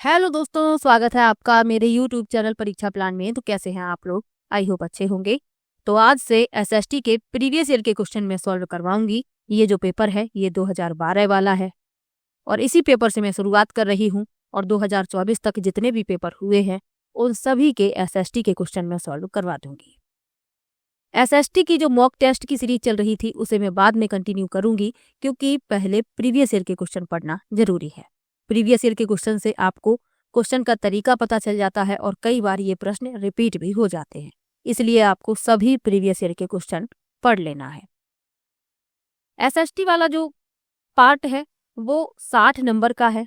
Hello दोस्तों, स्वागत है आपका मेरे यूट्यूब चैनल परीक्षा प्लान में। तो कैसे हैं आप लोग? आई होप अच्छे होंगे। तो आज से एसएसटी के प्रीवियस ईयर के क्वेश्चन में सॉल्व करवाऊंगी। ये जो पेपर है ये 2012 वाला है और इसी पेपर से मैं शुरुआत कर रही हूँ और 2024 तक जितने भी पेपर हुए हैं उन सभी के एसएसटी के क्वेश्चन में सॉल्व करवा दूंगी। एसएसटी की जो मॉक टेस्ट की सीरीज चल रही थी उसे मैं बाद में कंटिन्यू करूंगी, क्योंकि पहले प्रीवियस ईयर के क्वेश्चन पढ़ना जरूरी है। प्रीवियस ईयर के क्वेश्चन से आपको क्वेश्चन का तरीका पता चल जाता है और कई बार ये प्रश्न रिपीट भी हो जाते हैं, इसलिए आपको सभी प्रीवियस ईयर के क्वेश्चन पढ़ लेना है। एसएसटी वाला जो पार्ट है वो 60 नंबर का है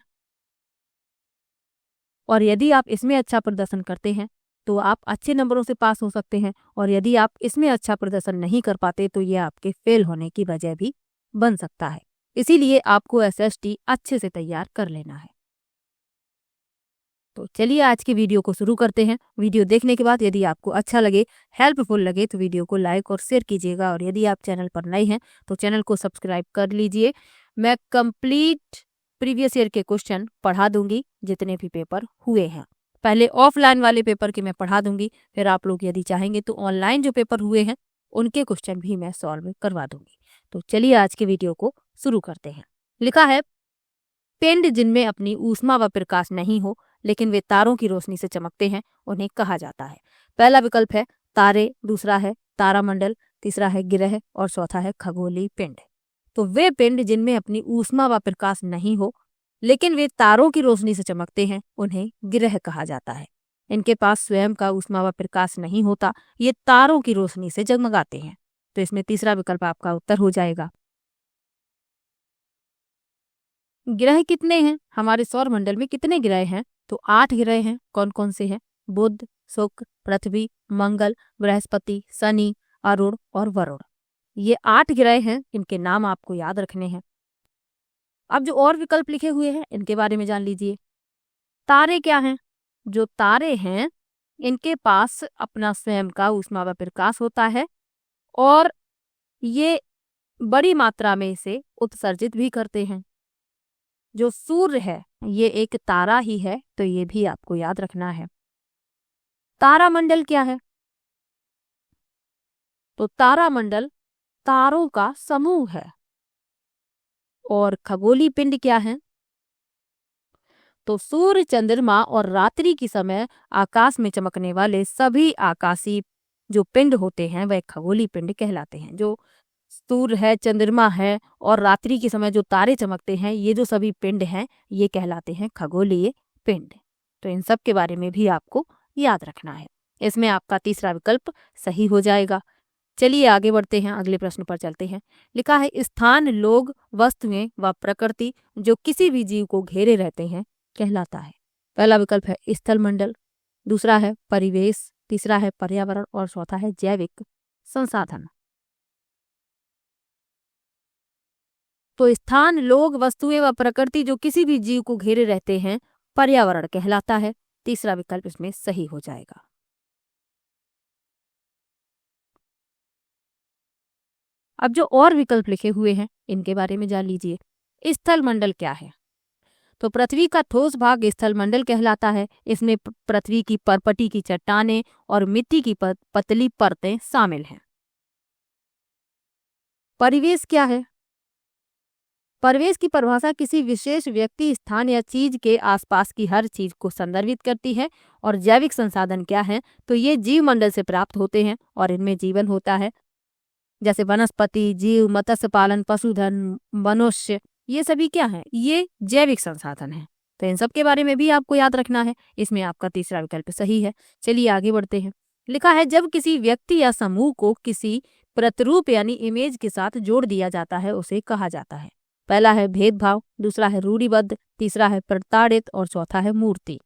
और यदि आप इसमें अच्छा प्रदर्शन करते हैं तो आप अच्छे नंबरों से पास हो सकते हैं, और यदि आप इसमें अच्छा प्रदर्शन नहीं कर पाते तो ये आपके फेल होने की वजह भी बन सकता है। इसीलिए आपको एसएसटी अच्छे से तैयार कर लेना है। तो चलिए आज की वीडियो को शुरू करते हैं। वीडियो देखने के बाद यदि आपको अच्छा लगे, हेल्पफुल लगे तो वीडियो को लाइक और शेयर कीजिएगा, और यदि आप चैनल पर नए हैं तो चैनल को सब्सक्राइब कर लीजिए। मैं कंप्लीट प्रीवियस ईयर के क्वेश्चन पढ़ा दूंगी जितने भी पेपर हुए हैं। पहले ऑफलाइन वाले पेपर के मैं पढ़ा दूंगी, फिर आप लोग यदि चाहेंगे तो ऑनलाइन जो पेपर हुए हैं उनके क्वेश्चन भी मैं सॉल्व करवा दूंगी। तो चलिए आज की वीडियो को शुरू करते हैं। लिखा है, पिंड जिनमें अपनी ऊष्मा व प्रकाश नहीं हो लेकिन वे तारों की रोशनी से चमकते हैं उन्हें कहा जाता है। पहला विकल्प है तारे, दूसरा है तारामंडल, तीसरा है ग्रह और चौथा है खगोलीय पिंड। तो वे पिंड जिनमें अपनी ऊष्मा व प्रकाश नहीं हो लेकिन वे तारों की रोशनी से चमकते हैं उन्हें ग्रह कहा जाता है। इनके पास स्वयं का ऊष्मा व प्रकाश नहीं होता, ये तारों की रोशनी से जगमगाते हैं। तो इसमें तीसरा विकल्प आपका उत्तर हो जाएगा। ग्रह कितने हैं? हमारे सौर मंडल में कितने ग्रह हैं? तो 8 ग्रह हैं। कौन कौन से हैं? बुध, शुक्र, पृथ्वी, मंगल, बृहस्पति, शनि, अरुण और वरुण। ये 8 ग्रह हैं, इनके नाम आपको याद रखने हैं। अब जो और विकल्प लिखे हुए हैं इनके बारे में जान लीजिए। तारे क्या हैं? जो तारे हैं इनके पास अपना स्वयं का ऊष्मा व प्रकाश होता है और ये बड़ी मात्रा में इसे उत्सर्जित भी करते हैं। जो सूर्य है ये एक तारा ही है, तो ये भी आपको याद रखना है। तारामंडल क्या है? तो तारामंडल तारों का समूह है। और खगोलीय पिंड क्या है? तो सूर्य, चंद्रमा और रात्रि की समय आकाश में चमकने वाले सभी आकाशीय जो पिंड होते हैं वह खगोलीय पिंड कहलाते हैं। जो सूर्य है, चंद्रमा है और रात्रि के समय जो तारे चमकते हैं, ये जो सभी पिंड हैं ये कहलाते हैं खगोलीय पिंड। तो इन सब के बारे में भी आपको याद रखना है। इसमें आपका तीसरा विकल्प सही हो जाएगा। चलिए आगे बढ़ते हैं, अगले प्रश्न पर चलते हैं। लिखा है, स्थान, लोग, वस्तुएं व प्रकृति जो किसी भी जीव को घेरे रहते हैं कहलाता है। पहला विकल्प है स्थल मंडल, दूसरा है परिवेश, तीसरा है पर्यावरण और चौथा है जैविक संसाधन। तो स्थान, लोग, वस्तुएं व प्रकृति जो किसी भी जीव को घेरे रहते हैं पर्यावरण कहलाता है। तीसरा विकल्प इसमें सही हो जाएगा। अब जो और विकल्प लिखे हुए हैं इनके बारे में जान लीजिए। स्थल मंडल क्या है? तो पृथ्वी का ठोस भाग स्थल मंडल कहलाता है। इसमें पृथ्वी की परपटी की चट्टानें और मिट्टी की पतली परतें शामिल हैं। परिवेश क्या है? परिवेश की परिभाषा किसी विशेष व्यक्ति, स्थान या चीज के आसपास की हर चीज को संदर्भित करती है। और जैविक संसाधन क्या है? तो ये जीव मंडल से प्राप्त होते हैं और इनमें जीवन होता है, जैसे वनस्पति, जीव, मत्स्य पालन, पशुधन, मनुष्य, ये सभी क्या है? ये जैविक संसाधन है। तो इन सब के बारे में भी आपको याद रखना है। इसमें आपका तीसरा विकल्प सही है। चलिए आगे बढ़ते हैं। लिखा है, जब किसी व्यक्ति या समूह को किसी प्रतिरूप यानी इमेज के साथ जोड़ दिया जाता है उसे कहा जाता है। पहला है भेदभाव, दूसरा है रूढ़िबद्ध, तीसरा है प्रताड़ित और चौथा है मूर्ति।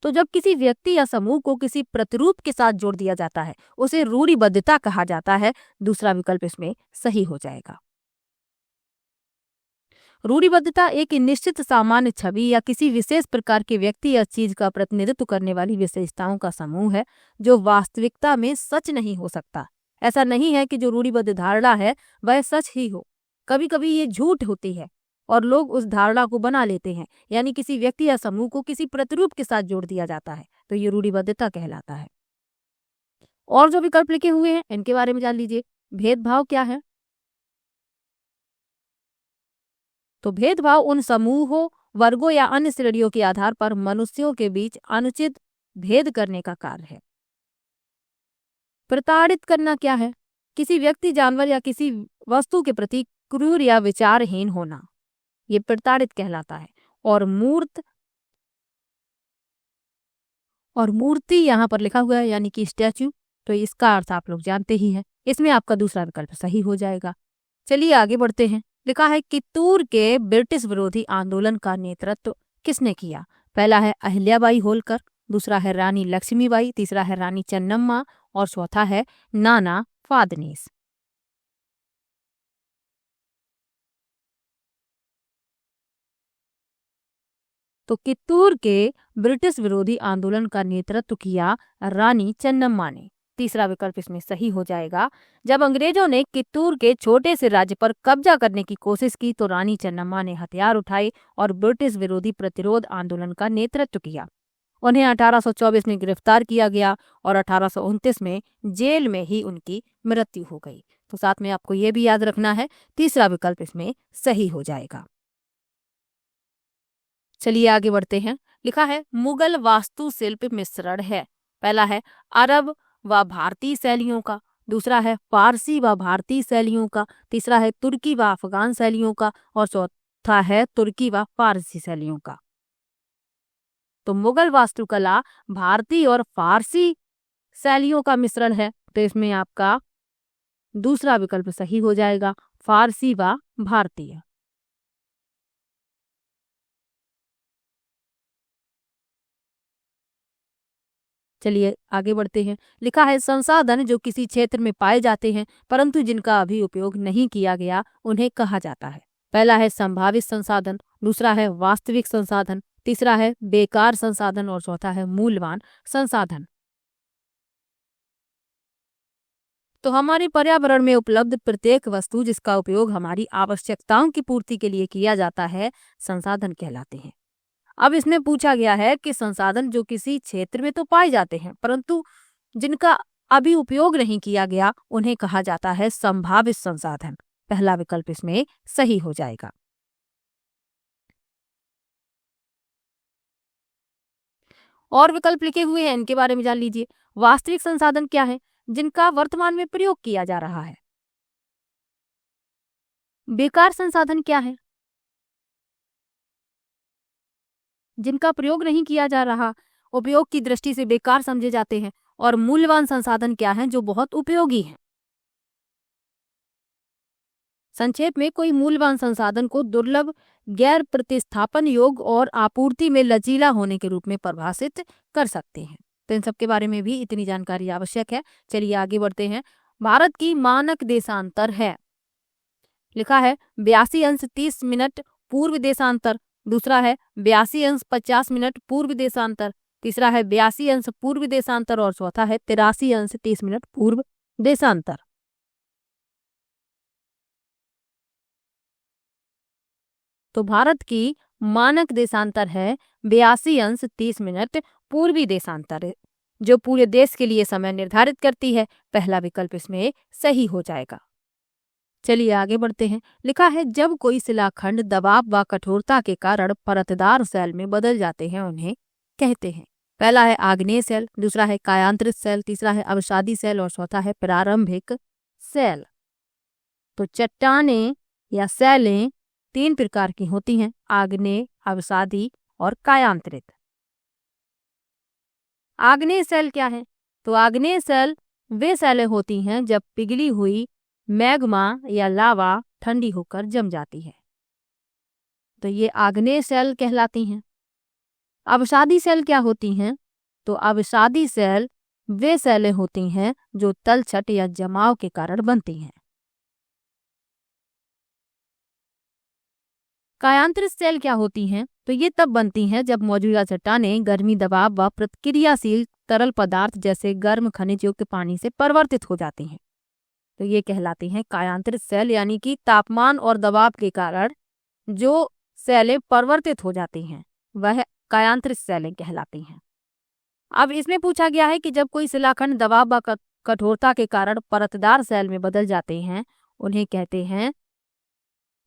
तो जब किसी व्यक्ति या समूह को किसी प्रतिरूप के साथ जोड़ दिया जाता है उसे रूढ़िबद्धता कहा जाता है। दूसरा विकल्प इसमें सही हो जाएगा। रूढ़िबद्धता एक निश्चित सामान्य छवि या किसी विशेष प्रकार के व्यक्ति या चीज का प्रतिनिधित्व करने वाली विशेषताओं का समूह है जो वास्तविकता में सच नहीं हो सकता। ऐसा नहीं है कि जो रूढ़िबद्ध धारणा है वह सच ही हो। कभी कभी ये झूठ होती है और लोग उस धारणा को बना लेते हैं, यानी किसी व्यक्ति या समूह को किसी प्रतिरूप के साथ जोड़ दिया जाता है, तो ये रूढ़िबद्धता कहलाता है। और जो विकल्प लिखे हुए हैं इनके बारे में जान लीजिए। भेदभाव क्या है? तो भेदभाव उन समूहों, वर्गों या अन्य श्रेणियों के आधार पर मनुष्यों के बीच अनुचित भेद करने का कार्य है। प्रताड़ित करना क्या है? किसी व्यक्ति, जानवर या किसी वस्तु के प्रति क्रूर या विचारहीन होना, ये प्रताड़ित कहलाता है। और मूर्ति यहाँ पर लिखा हुआ है यानी कि स्टैचू, तो इसका अर्थ आप लोग जानते ही हैं। इसमें आपका दूसरा विकल्प सही हो जाएगा। चलिए आगे बढ़ते हैं। लिखा है कित्तूर के ब्रिटिश विरोधी आंदोलन का नेतृत्व किसने किया? पहला है अहिल्याबाई होलकर, दूसरा है रानी लक्ष्मीबाई, तीसरा है रानी चन्नम्मा और चौथा है नाना फादनीस। तो कित्तूर के ब्रिटिश विरोधी आंदोलन का नेतृत्व किया रानी चन्नम्मा ने। तीसरा विकल्प इसमें सही हो जाएगा। जब अंग्रेजों ने कित्तूर के छोटे से राज्य पर कब्जा करने की कोशिश की तो रानी चन्नम्मा ने हथियार उठाए और ब्रिटिश विरोधी प्रतिरोध आंदोलन का नेतृत्व किया। उन्हें 1824 में गिरफ्तार किया गया और 1829 में जेल में ही उनकी मृत्यु हो गई। तो साथ में आपको ये भी याद रखना है, तीसरा विकल्प इसमें सही हो जाएगा। चलिए आगे बढ़ते हैं। लिखा है मुगल वास्तुशिल्प मिश्रण है। पहला है अरब व भारतीय शैलियों का, दूसरा है फारसी व भारतीय शैलियों का, तीसरा है तुर्की व अफगान शैलियों का और चौथा है तुर्की व फारसी शैलियों का। तो मुगल वास्तुकला भारतीय और फारसी शैलियों का मिश्रण है, तो इसमें आपका दूसरा विकल्प सही हो जाएगा, फारसी व भारतीय। चलिए आगे बढ़ते हैं। लिखा है संसाधन जो किसी क्षेत्र में पाए जाते हैं परंतु जिनका अभी उपयोग नहीं किया गया उन्हें कहा जाता है। पहला है संभावित संसाधन, दूसरा है वास्तविक संसाधन, तीसरा है बेकार संसाधन और चौथा है मूल्यवान संसाधन। तो हमारे पर्यावरण में उपलब्ध प्रत्येक वस्तु जिसका उपयोग हमारी आवश्यकताओं की पूर्ति के लिए किया जाता है संसाधन कहलाते हैं। अब इसमें पूछा गया है कि संसाधन जो किसी क्षेत्र में तो पाए जाते हैं परंतु जिनका अभी उपयोग नहीं किया गया उन्हें कहा जाता है संभावित संसाधन। पहला विकल्प इसमें सही हो जाएगा। और विकल्प लिखे हुए हैं इनके बारे में जान लीजिए। वास्तविक संसाधन क्या है? जिनका वर्तमान में प्रयोग किया जा रहा है। बेकार संसाधन क्या है? जिनका प्रयोग नहीं किया जा रहा, उपयोग की दृष्टि से बेकार समझे जाते हैं। और मूल्यवान संसाधन क्या है? जो बहुत उपयोगी हैं। संक्षेप में कोई मूल्यवान संसाधन को दुर्लभ, गैर प्रतिस्थापन योग्य और आपूर्ति में लचीला होने के रूप में परिभाषित कर सकते हैं। तो इन सब के बारे में भी इतनी जानकारी आवश्यक है। चलिए आगे बढ़ते हैं। भारत की मानक देशांतर है। लिखा है 82 अंश 30 मिनट पूर्व देशांतर, दूसरा है 82 अंश 50 मिनट पूर्व देशांतर, तीसरा है 82 अंश पूर्व देशांतर और चौथा है 83 अंश 30 मिनट पूर्व देशांतर। तो भारत की मानक देशांतर है 82 अंश 30 मिनट पूर्वी देशांतर, जो पूरे देश के लिए समय निर्धारित करती है। पहला विकल्प इसमें सही हो जाएगा। चलिए आगे बढ़ते हैं। लिखा है जब कोई शिलाखंड दबाव व कठोरता के कारण परतदार सेल में बदल जाते हैं उन्हें कहते हैं। पहला है आग्नेय सेल, दूसरा है कायांतरित सेल, तीसरा है अवसादी सेल और चौथा है प्रारंभिक सेल। तो चट्टानें या सेलें 3 प्रकार की होती हैं, आग्नेय, अवसादी और कायांतरित। आग्नेय सेल क्या है? तो आग्नेय सेल वे सेलें होती हैं जब पिघली हुई मैग्मा या लावा ठंडी होकर जम जाती है, तो ये आग्नेय सेल कहलाती हैं। अवसादी सेल क्या होती हैं? तो अवसादी सेल वे सेलें होती हैं जो तलछट या जमाव के कारण बनती हैं। कायांतरित सेल क्या होती हैं? तो ये तब बनती हैं जब मौजूदा चट्टानें गर्मी, दबाव व प्रतिक्रियाशील तरल पदार्थ जैसे गर्म खनिज युक्त पानी से परिवर्तित हो जाती हैं। तो ये कहलाती हैं कायांतरित सेल, यानी कि तापमान और दबाव के कारण जो सेलें परिवर्तित हो जाती हैं वह कायांतरित सेलें कहलाती हैं। अब इसमें पूछा गया है कि जब कोई शिलाखंड दबाव व कठोरता के कारण परतदार सेल में बदल जाते हैं उन्हें कहते हैं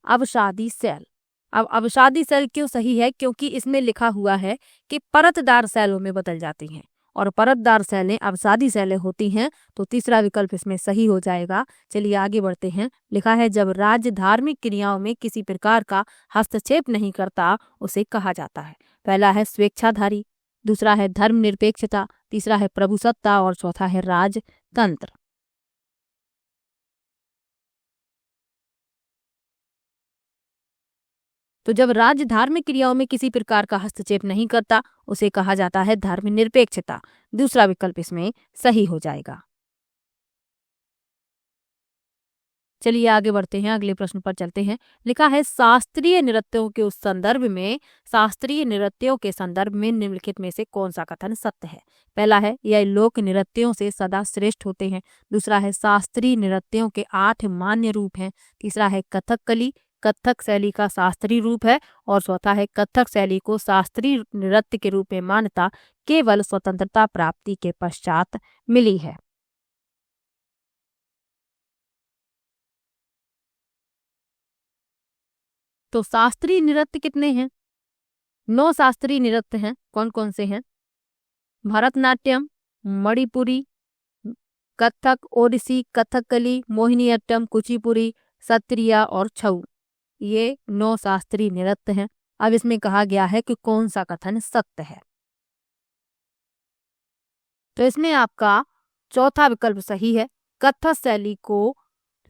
अवसादी सेल। अब अवसादी सेल क्यों सही है? क्योंकि इसमें लिखा हुआ है कि परतदार सेलों में बदल जाती हैं और परतदार सेलें अवसादी सेलें होती हैं, तो तीसरा विकल्प इसमें सही हो जाएगा। चलिए आगे बढ़ते हैं। लिखा है जब राज्य धार्मिक क्रियाओं में किसी प्रकार का हस्तक्षेप नहीं करता उसे कहा जाता है। पहला है स्वेच्छाधारी, दूसरा है धर्मनिरपेक्षता, तीसरा है प्रभुसत्ता और चौथा है राजतंत्र। तो जब राज्य धार्मिक क्रियाओं में किसी प्रकार का हस्तक्षेप नहीं करता उसे कहा जाता है धर्मनिरपेक्षता। दूसरा विकल्प इसमें सही हो जाएगा। चलिए आगे बढ़ते हैं, अगले प्रश्न पर चलते हैं। लिखा है शास्त्रीय नृत्यों के उस संदर्भ में, शास्त्रीय नृत्यों के संदर्भ में निम्नलिखित में से कौन सा कथन सत्य है? पहला है यह लोक नृत्यों से सदा श्रेष्ठ होते हैं, दूसरा है शास्त्रीय नृत्यों के 8 मान्य रूप हैं, तीसरा है कथकली कथक शैली का शास्त्रीय रूप है और चौथा है कथक शैली को शास्त्रीय नृत्य के रूप में मान्यता केवल स्वतंत्रता प्राप्ति के पश्चात मिली है। तो शास्त्रीय नृत्य कितने हैं? 9 शास्त्रीय नृत्य हैं। कौन कौन से हैं? भरतनाट्यम, मणिपुरी, कथक, ओडिसी, कथकली, मोहिनीअट्टम, कुचिपुड़ी, सत्रिया और छऊ। ये 9 शास्त्रीय नृत्य हैं। अब इसमें कहा गया है कि कौन सा कथन सत्य है। तो इसमें आपका चौथा विकल्प सही है। कथक शैली को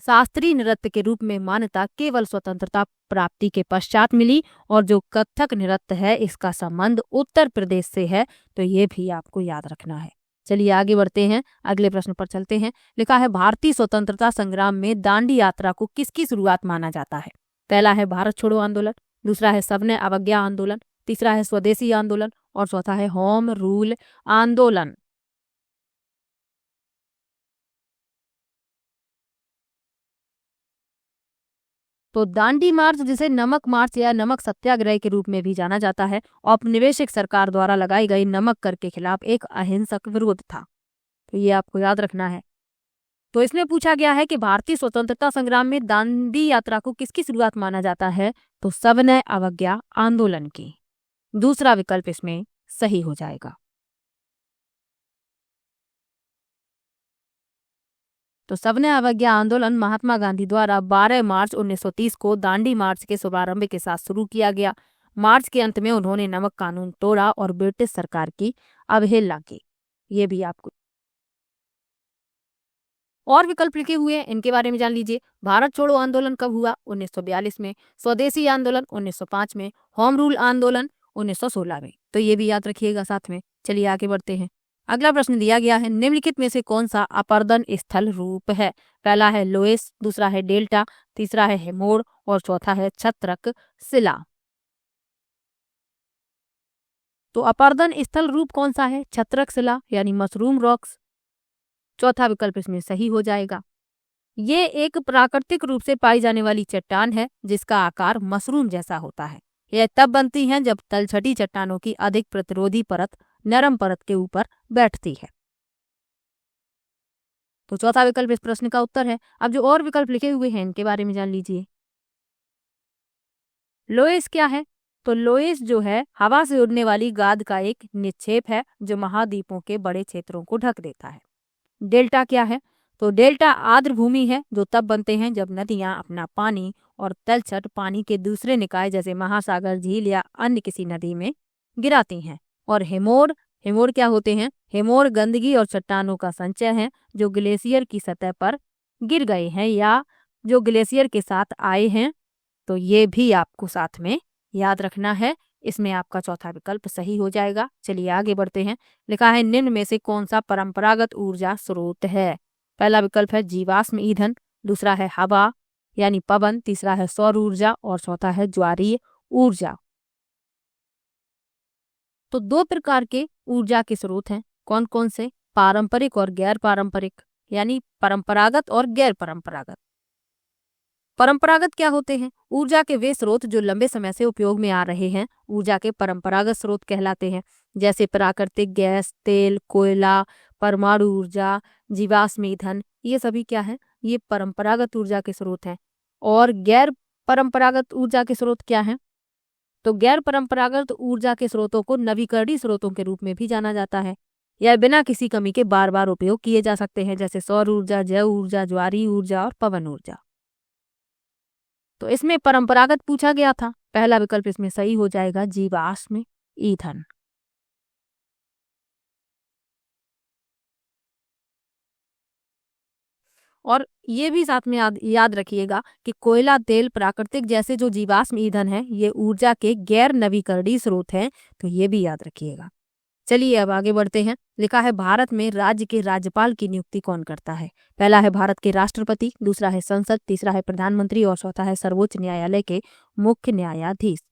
शास्त्रीय नृत्य के रूप में मान्यता केवल स्वतंत्रता प्राप्ति के पश्चात मिली और जो कथक नृत्य है इसका संबंध उत्तर प्रदेश से है, तो ये भी आपको याद रखना है। चलिए आगे बढ़ते हैं, अगले प्रश्न पर चलते हैं। लिखा है भारतीय स्वतंत्रता संग्राम में दांडी यात्रा को किसकी शुरुआत माना जाता है? पहला है भारत छोड़ो आंदोलन, दूसरा है सविनय अवज्ञा आंदोलन, तीसरा है स्वदेशी आंदोलन और चौथा है होम रूल आंदोलन। तो दांडी मार्च, जिसे नमक मार्च या नमक सत्याग्रह के रूप में भी जाना जाता है, औपनिवेशिक सरकार द्वारा लगाई गई नमक कर के खिलाफ एक अहिंसक विरोध था। तो ये आपको याद रखना है। तो इसमें पूछा गया है कि भारतीय स्वतंत्रता संग्राम में दांडी यात्रा को किसकी शुरुआत माना जाता है? तो सविनय अवज्ञा आंदोलन की। दूसरा विकल्प इसमें सही हो जाएगा। तो सविनय अवज्ञा आंदोलन महात्मा गांधी द्वारा 12 मार्च 1930 को दांडी मार्च के शुभारंभ के साथ शुरू किया गया। मार्च के अंत में उन्होंने नमक कानून तोड़ा और ब्रिटिश सरकार की अवहेलना की। ये भी आपको और विकल्प लिखे हुए हैं, इनके बारे में जान लीजिए। भारत छोड़ो आंदोलन कब हुआ? 1942 में। स्वदेशी आंदोलन 1905 में। होम रूल आंदोलन 1916 में। तो ये भी याद रखिएगा साथ में। चलिए आगे बढ़ते हैं। अगला प्रश्न दिया गया है, निम्नलिखित में से कौन सा अपर्दन स्थल रूप है? पहला है लोएस, दूसरा है डेल्टा, तीसरा है हेमोर और चौथा है छत्रक शिला। तो अपर्दन स्थल रूप कौन सा है? छत्रक शिला यानी मशरूम रॉक्स। चौथा विकल्प इसमें सही हो जाएगा। ये एक प्राकृतिक रूप से पाई जाने वाली चट्टान है जिसका आकार मशरूम जैसा होता है। यह तब बनती हैं जब तलछटी चट्टानों की अधिक प्रतिरोधी परत नरम परत के ऊपर बैठती है। तो चौथा विकल्प इस प्रश्न का उत्तर है। अब जो और विकल्प लिखे हुए हैं इनके बारे में जान लीजिए। लोएस क्या है? तो लोएस जो है हवा से उड़ने वाली गाद का एक निक्षेप है जो महाद्वीपों के बड़े क्षेत्रों को ढक देता है। डेल्टा क्या है? तो डेल्टा आर्द्र भूमि है जो तब बनते हैं जब नदियां अपना पानी और तलछट पानी के दूसरे निकाय जैसे महासागर, झील या अन्य किसी नदी में गिराती हैं। और हेमोर, हेमोर क्या होते हैं? हेमोर गंदगी और चट्टानों का संचय है जो ग्लेशियर की सतह पर गिर गए हैं या जो ग्लेशियर के साथ आए हैं। तो ये भी आपको साथ में याद रखना है। इसमें आपका चौथा विकल्प सही हो जाएगा। चलिए आगे बढ़ते हैं। लिखा है निम्न में से कौन सा परंपरागत ऊर्जा स्रोत है? पहला विकल्प है जीवाश्म ईंधन, दूसरा है हवा यानी पवन, तीसरा है सौर ऊर्जा और चौथा है ज्वारीय ऊर्जा। तो 2 प्रकार के ऊर्जा के स्रोत हैं। कौन कौन से? पारंपरिक और गैर पारंपरिक। यानी परंपरागत और गैर परंपरागत। परंपरागत क्या होते हैं? ऊर्जा के वे स्रोत जो लंबे समय से उपयोग में आ रहे हैं ऊर्जा के परंपरागत स्रोत कहलाते हैं, जैसे प्राकृतिक गैस, तेल, कोयला, परमाणु ऊर्जा, जीवाश्म ईंधन, ये सभी क्या है? ये परंपरागत ऊर्जा के स्रोत हैं। और गैर परंपरागत ऊर्जा के स्रोत क्या हैं? तो गैर परंपरागत ऊर्जा के स्रोतों को नवीकरणीय स्रोतों के रूप में भी जाना जाता है। यह बिना किसी कमी के बार बार उपयोग किए जा सकते हैं, जैसे सौर ऊर्जा, जैव ऊर्जा, ज्वारीय ऊर्जा और पवन ऊर्जा। तो इसमें परंपरागत पूछा गया था, पहला विकल्प इसमें सही हो जाएगा, जीवाश्म ईंधन। और ये भी साथ में याद रखिएगा कि कोयला, तेल, प्राकृतिक जैसे जो जीवाश्म ईंधन है ये ऊर्जा के गैर नवीकरणीय स्रोत हैं, तो ये भी याद रखिएगा। चलिए अब आगे बढ़ते हैं। लिखा है भारत में राज्य के राज्यपाल की नियुक्ति कौन करता है? पहला है भारत के राष्ट्रपति, दूसरा है संसद, तीसरा है प्रधानमंत्री और चौथा है सर्वोच्च न्यायालय के मुख्य न्यायाधीश।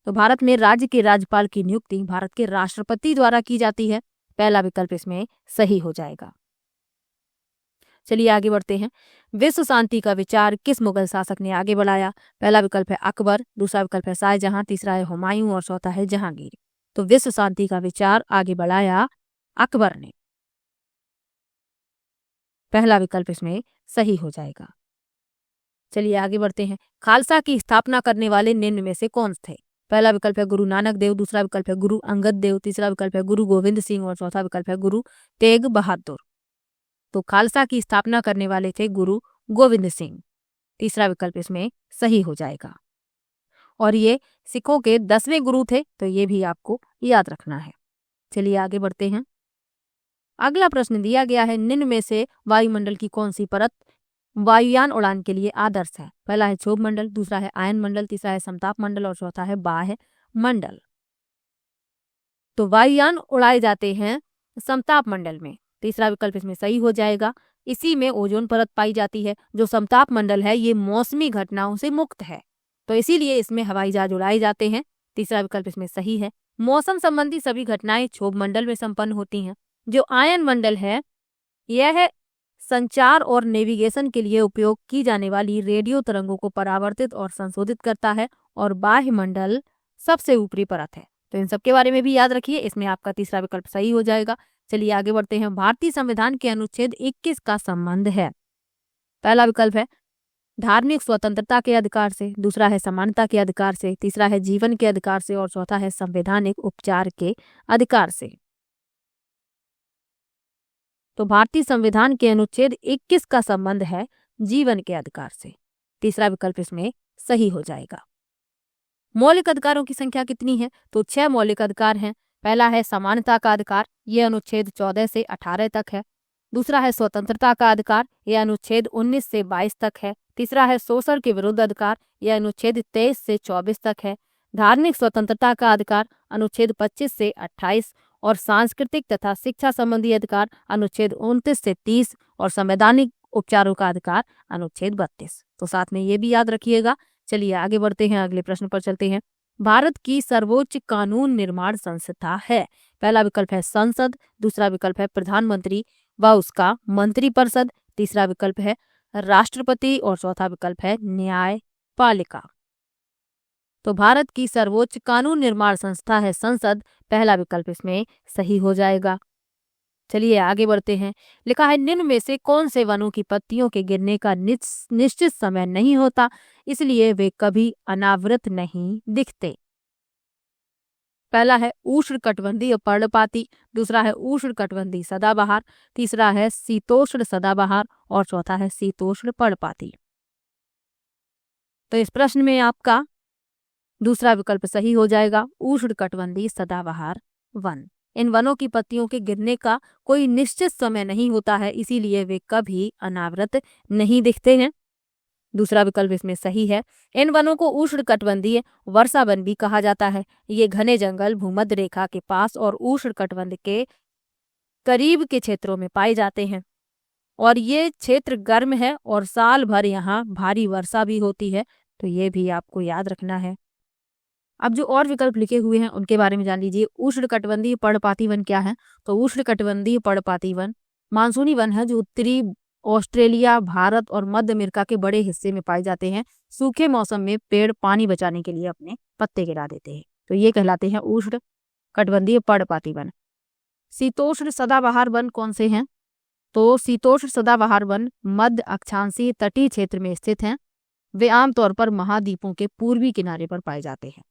तो भारत में राज्य के राज्यपाल की नियुक्ति भारत के राष्ट्रपति द्वारा की जाती है, पहला विकल्प इसमें सही हो जाएगा। चलिए आगे बढ़ते हैं। विश्व शांति का विचार किस मुगल शासक ने आगे बढ़ाया? पहला विकल्प है अकबर, दूसरा विकल्प है शाहजहां, तीसरा है हुमायूं और चौथा है जहांगीर। तो विश्व शांति का विचार आगे बढ़ाया अकबर ने, पहला विकल्प इसमें सही हो जाएगा। चलिए आगे बढ़ते हैं। खालसा की स्थापना करने वाले निम्न में से कौन थे? पहला विकल्प है गुरु नानक देव, दूसरा विकल्प है गुरु अंगद देव, तीसरा विकल्प है गुरु गोविंद सिंह और चौथा विकल्प है गुरु तेग बहादुर। तो खालसा की स्थापना करने वाले थे गुरु गोविंद सिंह, तीसरा विकल्प इसमें सही हो जाएगा। और ये सिखों के 10वें गुरु थे, तो ये भी आपको याद रखना है। चलिए आगे बढ़ते हैं। अगला प्रश्न दिया गया है, निम्न में से वायुमंडल की कौन सी परत वायुयान उड़ान के लिए आदर्श है? पहला है क्षोभ मंडल, दूसरा है आयन मंडल, तीसरा है समताप मंडल और चौथा है बाह्य मंडल। तो वायुयान उड़ाए जाते हैं समताप मंडल में, तीसरा विकल्प इसमें सही हो जाएगा। इसी में ओजोन परत पाई जाती है। जो समताप मंडल है ये मौसमी घटनाओं से मुक्त है, तो इसीलिए इसमें हवाई जहाज उड़ाए जाते हैं, तीसरा विकल्प इसमें सही है। मौसम संबंधी सभी घटनाएं क्षोभ मंडल में संपन्न होती हैं। जो आयन मंडल है यह संचार और नेविगेशन के लिए उपयोग की जाने वाली रेडियो तरंगों को परावर्तित और संशोधित करता है। और बाह्य मंडल सबसे ऊपरी परत है, तो इन सब के बारे में भी याद रखिए, इसमें आपका तीसरा विकल्प सही हो जाएगा। चलिए आगे बढ़ते हैं। भारतीय संविधान के अनुच्छेद 21 का संबंध है? पहला विकल्प है धार्मिक स्वतंत्रता के अधिकार से, दूसरा है समानता के अधिकार से, तीसरा है जीवन के अधिकार से और चौथा है संवैधानिक उपचार के अधिकार से। तो भारतीय संविधान के अनुच्छेद 21 का संबंध है जीवन के अधिकार से, तीसरा विकल्प इसमें सही हो जाएगा। मौलिक अधिकारों की संख्या कितनी है? तो 6 मौलिक अधिकार हैं। पहला है समानता का अधिकार, यह अनुच्छेद 14 से 18 तक है। दूसरा है स्वतंत्रता का अधिकार, यह अनुच्छेद 19 से 22 तक है। तीसरा है शोषण के विरुद्ध अधिकार, यह अनुच्छेद 23 से 24 तक है। धार्मिक स्वतंत्रता का अधिकार अनुच्छेद 25 से 28 और सांस्कृतिक तथा शिक्षा संबंधी अधिकार अनुच्छेद 29 से 30 और संवैधानिक उपचारों का अधिकार अनुच्छेद 32। तो साथ में ये भी याद रखिएगा। चलिए आगे बढ़ते हैं, अगले प्रश्न पर चलते हैं। भारत की सर्वोच्च कानून निर्माण संस्था है? पहला विकल्प है संसद, दूसरा विकल्प है प्रधानमंत्री व उसका मंत्रिपरिषद, तीसरा विकल्प है राष्ट्रपति और चौथा विकल्प है न्यायपालिका। तो भारत की सर्वोच्च कानून निर्माण संस्था है संसद, पहला विकल्प इसमें सही हो जाएगा। चलिए आगे बढ़ते हैं। लिखा है निम्न में से कौन से वनों की पत्तियों के गिरने का निश्चित समय नहीं होता, इसलिए वे कभी अनावृत नहीं दिखते? पहला है उष्णकटिबंधीय पर्णपाती, दूसरा है उष्णकटिबंधीय सदाबहार, तीसरा है शीतोष्ण सदाबहार और चौथा है शीतोष्ण पर्णपाती। तो इस प्रश्न में आपका दूसरा विकल्प सही हो जाएगा, उष्णकटिबंधीय सदाबहार वन। इन वनों की पत्तियों के गिरने का कोई निश्चित समय नहीं होता है, इसीलिए वे कभी अनावृत नहीं दिखते हैं, दूसरा विकल्प इसमें सही है। इन वनों को उष्णकटिबंधीय वर्षा वन भी कहा जाता है। ये घने जंगल भूमध्य रेखा के पास और उष्णकटिबंध के करीब के क्षेत्रों में पाए जाते हैं और ये क्षेत्र गर्म है और साल भर यहाँ भारी वर्षा भी होती है, तो ये भी आपको याद रखना है। अब जो और विकल्प लिखे हुए हैं उनके बारे में जान लीजिए। उष्णकटिबंधीय पर्णपाती वन क्या है? तो उष्णकटिबंधीय पर्णपाती वन मानसूनी वन है जो उत्तरी ऑस्ट्रेलिया, भारत और मध्य अमेरिका के बड़े हिस्से में पाए जाते हैं। सूखे मौसम में पेड़ पानी बचाने के लिए अपने पत्ते गिरा देते हैं, तो ये कहलाते हैं उष्ण कटिबंधीय पर्णपाती वन। शीतोष्ण सदाबहार वन कौन से हैं? तो शीतोष्ण सदाबहार वन मध्य अक्षांशीय तटीय क्षेत्र में स्थित हैं। वे आमतौर पर महाद्वीपों के पूर्वी किनारे पर पाए जाते हैं।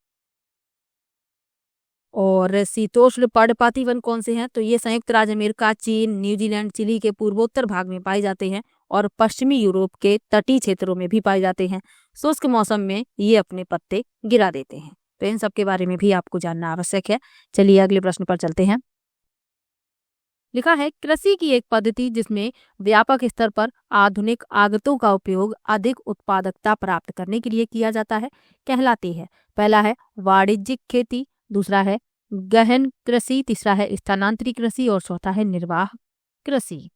और शीतोष्ण पर्णपाती वन कौन से हैं? तो ये संयुक्त राज्य अमेरिका, चीन, न्यूजीलैंड, चिली के पूर्वोत्तर भाग में पाए जाते हैं और पश्चिमी यूरोप के तटीय क्षेत्रों में भी पाए जाते हैं। शुष्क मौसम में ये अपने पत्ते गिरा देते हैं। तो इन सब के बारे में भी आपको जानना आवश्यक है। चलिए अगले प्रश्न पर चलते हैं। लिखा है कृषि की एक पद्धति जिसमें व्यापक स्तर पर आधुनिक आगतों का उपयोग अधिक उत्पादकता प्राप्त करने के लिए किया जाता है कहलाती है। पहला है वाणिज्यिक खेती, दूसरा है गहन कृषि, तीसरा है स्थानांतरित कृषि और चौथा है निर्वाह कृषि।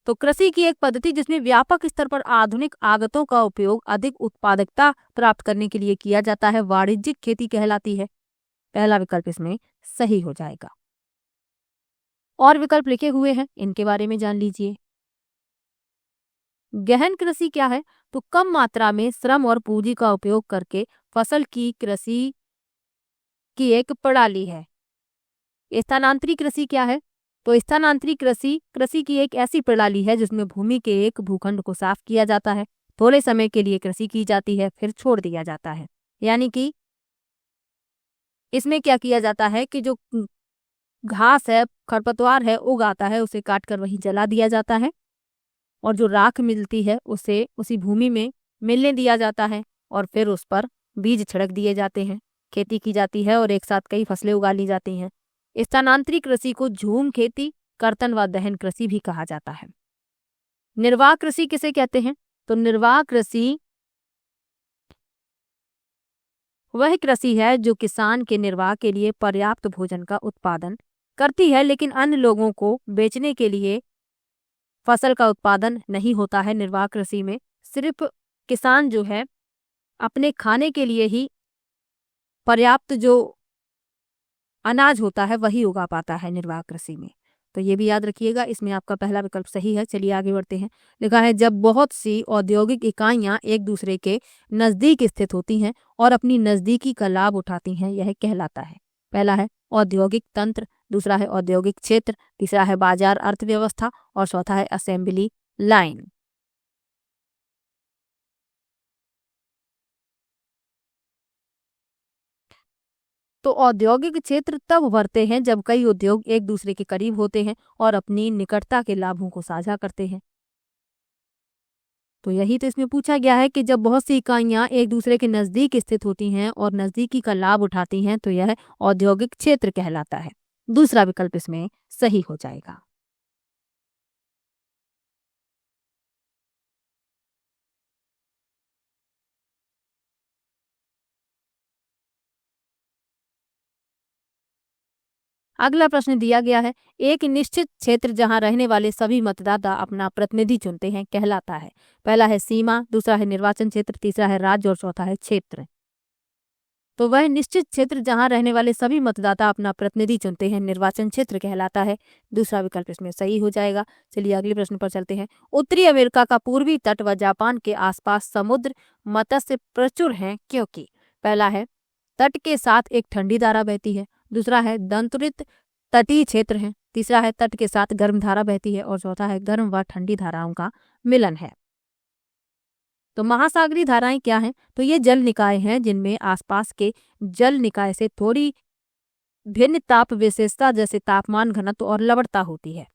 तो कृषि की एक पद्धति जिसमें व्यापक स्तर पर आधुनिक आगतों का उपयोग अधिक उत्पादकता प्राप्त करने के लिए किया जाता है वाणिज्यिक खेती कहलाती है। पहला विकल्प इसमें सही हो जाएगा। और विकल्प लिखे हुए हैं, इनके बारे में जान लीजिए। गहन कृषि क्या है? तो कम मात्रा में श्रम और पूंजी का उपयोग करके फसल की कृषि की एक प्रणाली है। स्थानांतरित कृषि क्या है? तो स्थानांतरित कृषि कृषि की एक ऐसी प्रणाली है जिसमें भूमि के एक भूखंड को साफ किया जाता है, थोड़े समय के लिए कृषि की जाती है, फिर छोड़ दिया जाता है। यानी कि इसमें क्या किया जाता है कि जो घास है, खरपतवार है, उग आता है, उसे काट कर वहीं जला दिया जाता है और जो राख मिलती है उसे उसी भूमि में मिलने दिया जाता है और फिर उस पर बीज छिड़क दिए जाते हैं, खेती की जाती है और एक साथ कई फसलें उगा ली जाती हैं। स्थानांतरित कृषि को झूम खेती, कर्तन व दहन कृषि भी कहा जाता है। निर्वाह कृषि किसे कहते हैं? तो निर्वाह कृषि वह कृषि है जो किसान के निर्वाह के लिए पर्याप्त भोजन का उत्पादन करती है, लेकिन अन्य लोगों को बेचने के लिए फसल का उत्पादन नहीं होता है। निर्वाह कृषि में सिर्फ किसान जो है अपने खाने के लिए ही पर्याप्त जो अनाज होता है वही उगा पाता है निर्वाह कृषि में। तो ये भी याद रखिएगा, इसमें आपका पहला विकल्प सही है। चलिए आगे बढ़ते हैं। लिखा है जब बहुत सी औद्योगिक इकाइयां एक दूसरे के नजदीक स्थित होती हैं और अपनी नजदीकी का लाभ उठाती हैं, यह कहलाता है। पहला है औद्योगिक तंत्र, दूसरा है औद्योगिक क्षेत्र, तीसरा है बाजार अर्थव्यवस्था और चौथा है असेंबली लाइन। तो औद्योगिक क्षेत्र तब उभरते हैं जब कई उद्योग एक दूसरे के करीब होते हैं और अपनी निकटता के लाभों को साझा करते हैं। तो यही तो इसमें पूछा गया है कि जब बहुत सी इकाइयां एक दूसरे के नजदीक स्थित होती हैं और नजदीकी का लाभ उठाती हैं तो यह औद्योगिक क्षेत्र कहलाता है। दूसरा विकल्प इसमें सही हो जाएगा। अगला प्रश्न दिया गया है एक निश्चित क्षेत्र जहां रहने वाले सभी मतदाता अपना प्रतिनिधि चुनते हैं कहलाता है। पहला है सीमा, दूसरा है निर्वाचन क्षेत्र, तीसरा है राज्य और चौथा है क्षेत्र। तो वह निश्चित क्षेत्र जहां रहने वाले सभी मतदाता अपना प्रतिनिधि चुनते हैं निर्वाचन क्षेत्र कहलाता है। दूसरा विकल्प इसमें सही हो जाएगा। चलिए अगले प्रश्न पर चलते हैं। उत्तरी अमेरिका का पूर्वी तट व जापान के आसपास समुद्र मत्स्य प्रचुर हैं क्योंकि पहला है तट के साथ एक ठंडी धारा बहती है, दूसरा है दंतुरित तटीय क्षेत्र है, तीसरा है तट के साथ गर्म धारा बहती है और चौथा है गर्म व ठंडी धाराओं का मिलन है। तो महासागरीय धाराएं क्या हैं? तो ये जल निकाय हैं जिनमें आसपास के जल निकाय से थोड़ी भिन्न ताप विशेषता जैसे तापमान, घनत्व और लवणता होती है।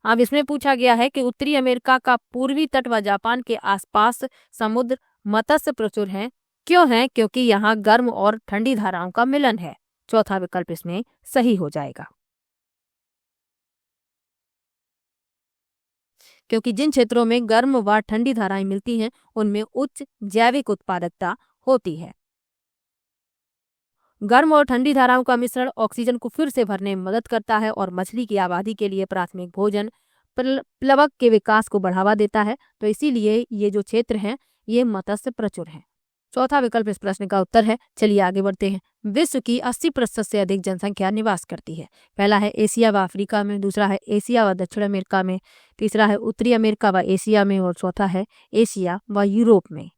अब इसमें पूछा गया है कि उत्तरी अमेरिका का पूर्वी तट व जापान के आसपास समुद्र मत्स्य प्रचुर हैं क्यों है? क्योंकि यहाँ गर्म और ठंडी धाराओं का मिलन है। चौथा विकल्प इसमें सही हो जाएगा। क्योंकि जिन क्षेत्रों में गर्म व ठंडी धाराएं मिलती हैं उनमें उच्च जैविक उत्पादकता होती है। गर्म और ठंडी धाराओं का मिश्रण ऑक्सीजन को फिर से भरने में मदद करता है और मछली की आबादी के लिए प्राथमिक भोजन प्लवक के विकास को बढ़ावा देता है। तो इसीलिए ये जो क्षेत्र हैं ये मत्स्य प्रचुर हैं। चौथा विकल्प इस प्रश्न का उत्तर है। चलिए आगे बढ़ते हैं। विश्व की 80% से अधिक जनसंख्या निवास करती है। पहला है एशिया व अफ्रीका में, दूसरा है एशिया व दक्षिण अमेरिका में, तीसरा है उत्तरी अमेरिका व एशिया में और चौथा है एशिया व यूरोप में।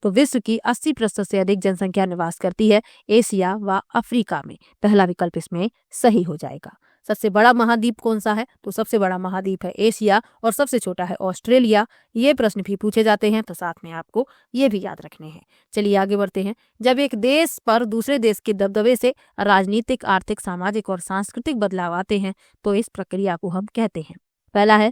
तो विश्व की 80% से अधिक जनसंख्या निवास करती है एशिया व अफ्रीका में। पहला विकल्प इसमें सही हो जाएगा। सबसे बड़ा महाद्वीप कौन सा है? तो सबसे बड़ा महाद्वीप है एशिया और सबसे छोटा है ऑस्ट्रेलिया। ये प्रश्न भी पूछे जाते हैं तो साथ में आपको ये भी याद रखने हैं। चलिए आगे बढ़ते हैं। जब एक देश पर दूसरे देश के दबदबे से राजनीतिक, आर्थिक, सामाजिक और सांस्कृतिक बदलाव आते हैं तो इस प्रक्रिया को हम कहते हैं। पहला है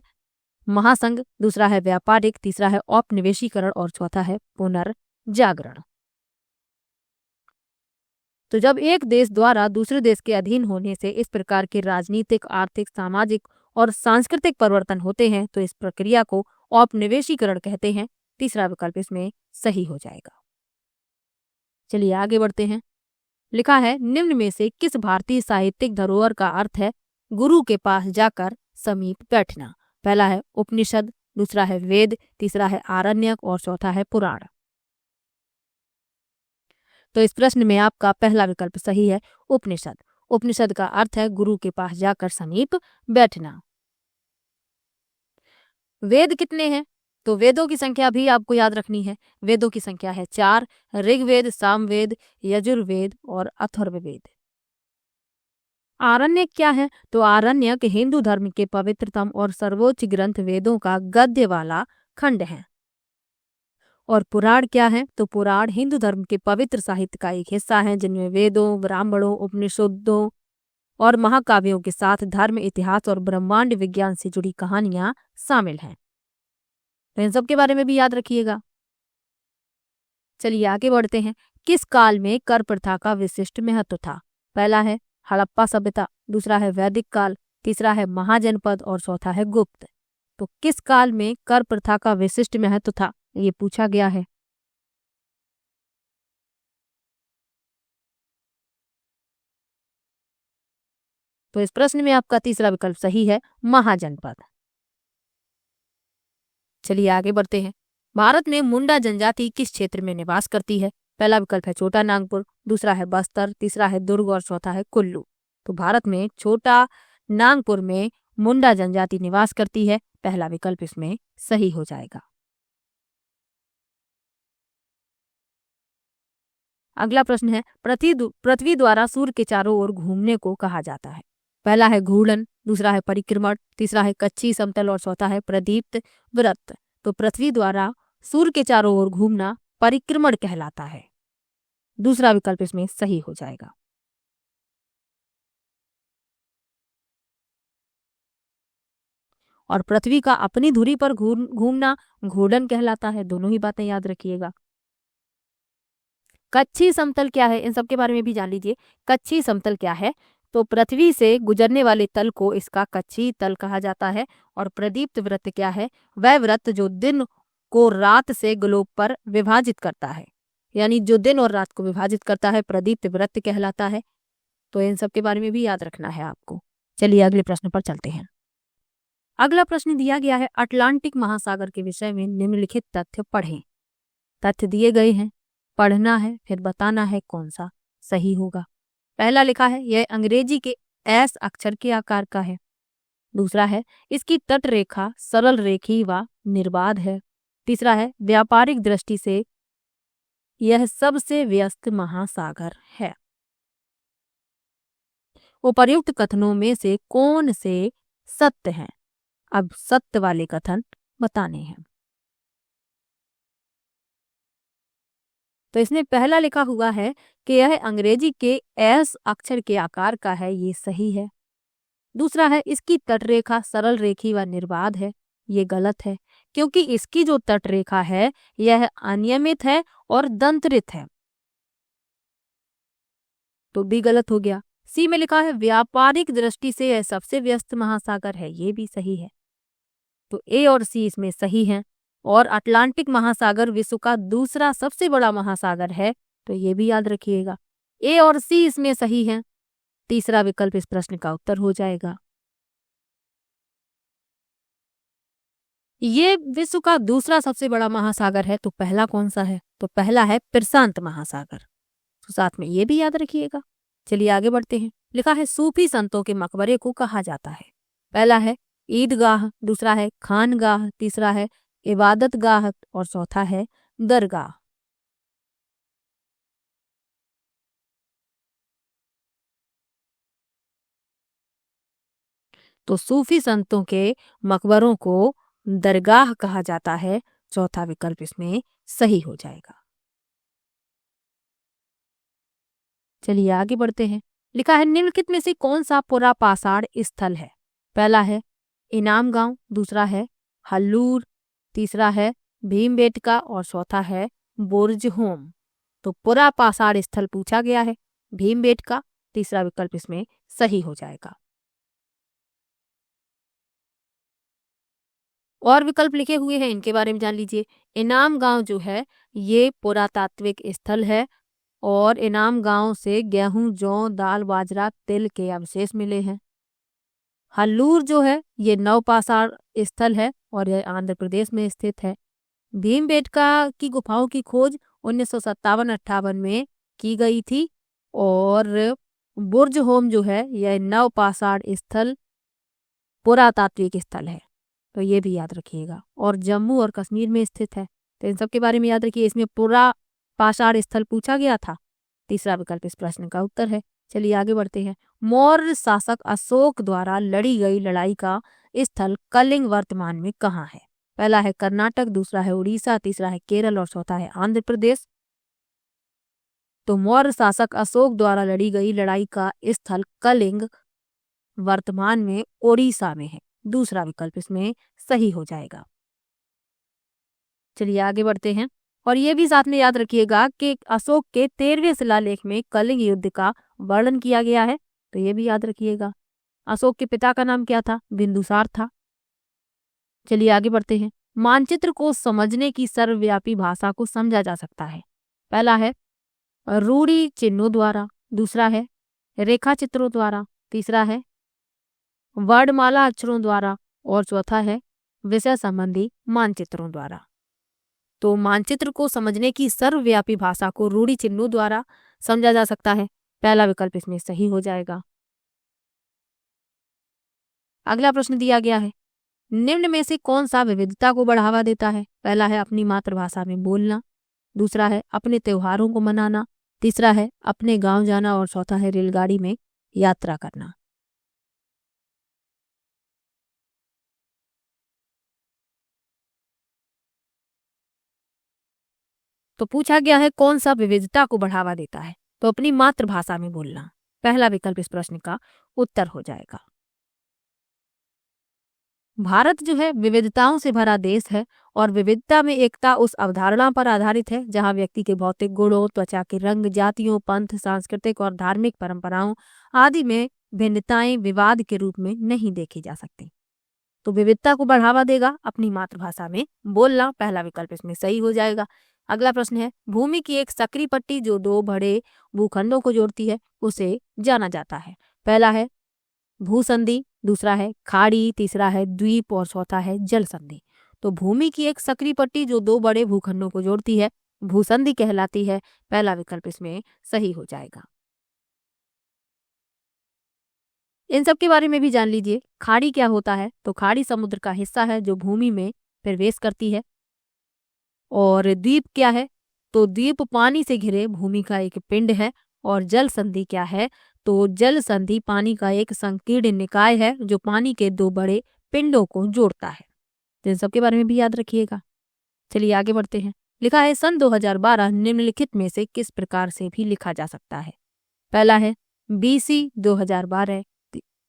महासंघ, दूसरा है व्यापारिक, तीसरा है औपनिवेशीकरण और चौथा है पुनर्जागरण। तो जब एक देश द्वारा दूसरे देश के अधीन होने से इस प्रकार के राजनीतिक, आर्थिक, सामाजिक और सांस्कृतिक परिवर्तन होते हैं तो इस प्रक्रिया को औपनिवेशीकरण कहते हैं। तीसरा विकल्प इसमें सही हो जाएगा। चलिए आगे बढ़ते हैं। लिखा है निम्न में से किस भारतीय साहित्यिक धरोहर का अर्थ है गुरु के पास जाकर समीप बैठना? पहला है उपनिषद, दूसरा है वेद, तीसरा है आरण्यक और चौथा है पुराण। तो इस प्रश्न में आपका पहला विकल्प सही है, उपनिषद। उपनिषद का अर्थ है गुरु के पास जाकर समीप बैठना। वेद कितने हैं? तो वेदों की संख्या भी आपको याद रखनी है। वेदों की संख्या है 4, ऋग्वेद, सामवेद, यजुर्वेद और अथर्ववेद। आरण्यक क्या है? तो आरण्यक हिंदू धर्म के पवित्रतम और सर्वोच्च ग्रंथ वेदों का गद्य वाला खंड है। और पुराण क्या है? तो पुराण हिंदू धर्म के पवित्र साहित्य का एक हिस्सा है जिनमें वेदों, ब्राह्मणों, उपनिषदों और महाकाव्यों के साथ धर्म, इतिहास और ब्रह्मांड विज्ञान से जुड़ी कहानियां शामिल हैं। तो इन सब के बारे में भी याद रखिएगा। चलिए आगे बढ़ते हैं। किस काल में कर प्रथा का विशिष्ट महत्व था? पहला है हड़प्पा सभ्यता, दूसरा है वैदिक काल, तीसरा है महाजनपद और चौथा है गुप्त। तो किस काल में कर प्रथा का विशिष्ट महत्व था ये पूछा गया है। तो इस प्रश्न में आपका तीसरा विकल्प सही है, महाजनपद। चलिए आगे बढ़ते हैं। भारत में मुंडा जनजाति किस क्षेत्र में निवास करती है? पहला विकल्प है छोटा नागपुर, दूसरा है बस्तर, तीसरा है दुर्ग और चौथा है कुल्लू। तो भारत में छोटा नागपुर में मुंडा जनजाति निवास करती है। पहला विकल्प इसमें सही हो जाएगा। अगला प्रश्न है पृथ्वी द्वारा सूर्य के चारों ओर घूमने को कहा जाता है। पहला है घूर्णन, दूसरा है परिक्रमण, तीसरा है कच्ची समतल और चौथा है प्रदीप्त व्रत। तो पृथ्वी द्वारा सूर्य के चारों ओर घूमना परिक्रमण कहलाता है। दूसरा विकल्प इसमें सही हो जाएगा। और पृथ्वी का अपनी धुरी पर घूमना घूर्णन कहलाता है। दोनों ही बातें याद रखिएगा। कच्छी समतल क्या है? इन सब के बारे में भी जान लीजिए। कच्छी समतल क्या है? तो पृथ्वी से गुजरने वाले तल को इसका कच्छी तल कहा जाता है। और प्रदीप्त वृत्त क्या है? वह वृत्त जो दिन को रात से ग्लोब पर विभाजित करता है, यानी जो दिन और रात को विभाजित करता है प्रदीप्त वृत्त कहलाता है। तो इन सब के बारे में भी याद रखना है आपको। चलिए अगले प्रश्न पर चलते हैं। अगला प्रश्न दिया गया है अटलांटिक महासागर के विषय में निम्नलिखित तथ्य पढ़ें। तथ्य दिए गए हैं, पढ़ना है, फिर बताना है कौन सा सही होगा। पहला लिखा है यह अंग्रेजी के एस अक्षर के आकार का है। दूसरा है इसकी तट रेखा सरल रेखी व निर्बाध है। तीसरा है व्यापारिक दृष्टि से यह सबसे व्यस्त महासागर है। उपर्युक्त कथनों में से कौन से सत्य हैं? अब सत्य वाले कथन बताने हैं। तो इसमें पहला लिखा हुआ है कि यह अंग्रेजी के एस अक्षर के आकार का है, ये सही है। दूसरा है इसकी तटरेखा सरल रेखी व निर्बाध है, ये गलत है क्योंकि इसकी जो तटरेखा है यह अनियमित है और दंतरित है, तो भी गलत हो गया। सी में लिखा है व्यापारिक दृष्टि से यह सबसे व्यस्त महासागर है, ये भी सही है। तो ए और सी इसमें सही हैं। और अटलांटिक महासागर विश्व का दूसरा सबसे बड़ा महासागर है, तो ये भी याद रखिएगा। ए और सी इसमें सही हैं। तीसरा विकल्प इस प्रश्न का उत्तर हो जाएगा। ये विश्व का दूसरा सबसे बड़ा महासागर है, तो पहला कौन सा है? तो पहला है प्रशांत महासागर। तो साथ में ये भी याद रखिएगा। चलिए आगे बढ़ते हैं। लिखा है सूफी संतों के मकबरे को कहा जाता है। पहला है ईदगाह, दूसरा है खानगाह, तीसरा है इबादतगाह और चौथा है दरगाह। तो सूफी संतों के मकबरों को दरगाह कहा जाता है। चौथा विकल्प इसमें सही हो जाएगा। चलिए आगे बढ़ते हैं। लिखा है निम्नलिखित में से कौन सा पुरापाषाण स्थल है? पहला है इनाम गांव, दूसरा है हल्लूर, तीसरा है भीमबेटका और चौथा है बुर्ज होम। तो पुरापाषाण स्थल पूछा गया है भीमबेटका, तीसरा विकल्प इसमें सही हो जाएगा। और विकल्प लिखे हुए हैं, इनके बारे में जान लीजिए। इनाम गांव जो है ये पुरातात्विक स्थल है और इनाम गांव से गेहूं, जौ, दाल, बाजरा, तिल के अवशेष मिले हैं। हल्लूर जो है ये नवपाषाण स्थल है और यह आंध्र प्रदेश में स्थित है। भीमबेटका की गुफाओं की खोज 1957-58 में की गई थी और बुर्ज होम जो है यह नवपाषाण स्थल पुरातात्विक स्थल है, तो ये भी याद रखिएगा और जम्मू और कश्मीर में स्थित है। तो इन सब के बारे में याद रखिए। इसमें पुरापाषाण स्थल पूछा गया था, तीसरा विकल्प इस प्रश्न का उत्तर है। चलिए आगे बढ़ते हैं। मौर्य शासक अशोक द्वारा लड़ी गई लड़ाई का स्थल कलिंग वर्तमान में कहाँ है? पहला है कर्नाटक, दूसरा है उड़ीसा, तीसरा है केरल और चौथा है आंध्र प्रदेश। तो मौर्य शासक अशोक द्वारा लड़ी गई लड़ाई का स्थल कलिंग वर्तमान में ओडिशा में है। दूसरा विकल्प इसमें सही हो जाएगा। चलिए आगे बढ़ते हैं और ये भी साथ में याद रखिएगा कि अशोक के 13वें शिलालेख में कलिंग युद्ध का वर्णन किया गया है, तो ये भी याद रखिएगा। अशोक के पिता का नाम क्या था? बिंदुसार था। चलिए आगे बढ़ते हैं। मानचित्र को समझने की सर्वव्यापी भाषा को समझा जा सकता है। पहला है रूढ़ि चिन्हों द्वारा, दूसरा है रेखा चित्रों द्वारा, तीसरा है वर्णमाला अक्षरों द्वारा और चौथा है विषय संबंधी मानचित्रों द्वारा। तो मानचित्र को समझने की सर्वव्यापी भाषा को रूढ़ि चिन्हों द्वारा समझा जा सकता है। पहला विकल्प इसमें सही हो जाएगा। अगला प्रश्न दिया गया है निम्न में से कौन सा विविधता को बढ़ावा देता है? पहला है अपनी मातृभाषा में बोलना, दूसरा है अपने त्योहारों को मनाना, तीसरा है अपने गांव जाना और चौथा है रेलगाड़ी में यात्रा करना। तो पूछा गया है कौन सा विविधता को बढ़ावा देता है? तो अपनी मातृभाषा में बोलना। पहला विकल्प इस प्रश्न का उत्तर हो जाएगा। भारत जो है विविधताओं से भरा देश है और विविधता में एकता उस अवधारणा पर आधारित है जहां व्यक्ति के भौतिक गुणों, त्वचा के रंग, जातियों, पंथ, सांस्कृतिक और धार्मिक परंपराओं आदि में भिन्नताएं विवाद के रूप में नहीं देखी जा सकती। तो विविधता को बढ़ावा देगा अपनी मातृभाषा में बोलना। पहला विकल्प इसमें सही हो जाएगा। अगला प्रश्न है भूमि की एक सकरी पट्टी जो दो बड़े भूखंडों को जोड़ती है उसे जाना जाता है। पहला है भूसंधि, दूसरा है खाड़ी, तीसरा है द्वीप और चौथा है जल संधि। तो भूमि की एक सकरी पट्टी जो दो बड़े भूखंडों को जोड़ती है भूसंधि कहलाती है। पहला विकल्प इसमें सही हो जाएगा। इन सब के बारे में भी जान लीजिए। खाड़ी क्या होता है? तो खाड़ी समुद्र का हिस्सा है जो भूमि में प्रवेश करती है। और द्वीप क्या है? तो द्वीप पानी से घिरे भूमि का एक पिंड है। और जल संधि क्या है? तो जल संधि पानी का एक संकीर्ण निकाय है जो पानी के दो बड़े पिंडों को जोड़ता है। तो इन सब के बारे में भी याद रखिएगा। चलिए आगे बढ़ते हैं। लिखा है सन 2012 निम्नलिखित में से किस प्रकार से भी लिखा जा सकता है? पहला है BC 2012,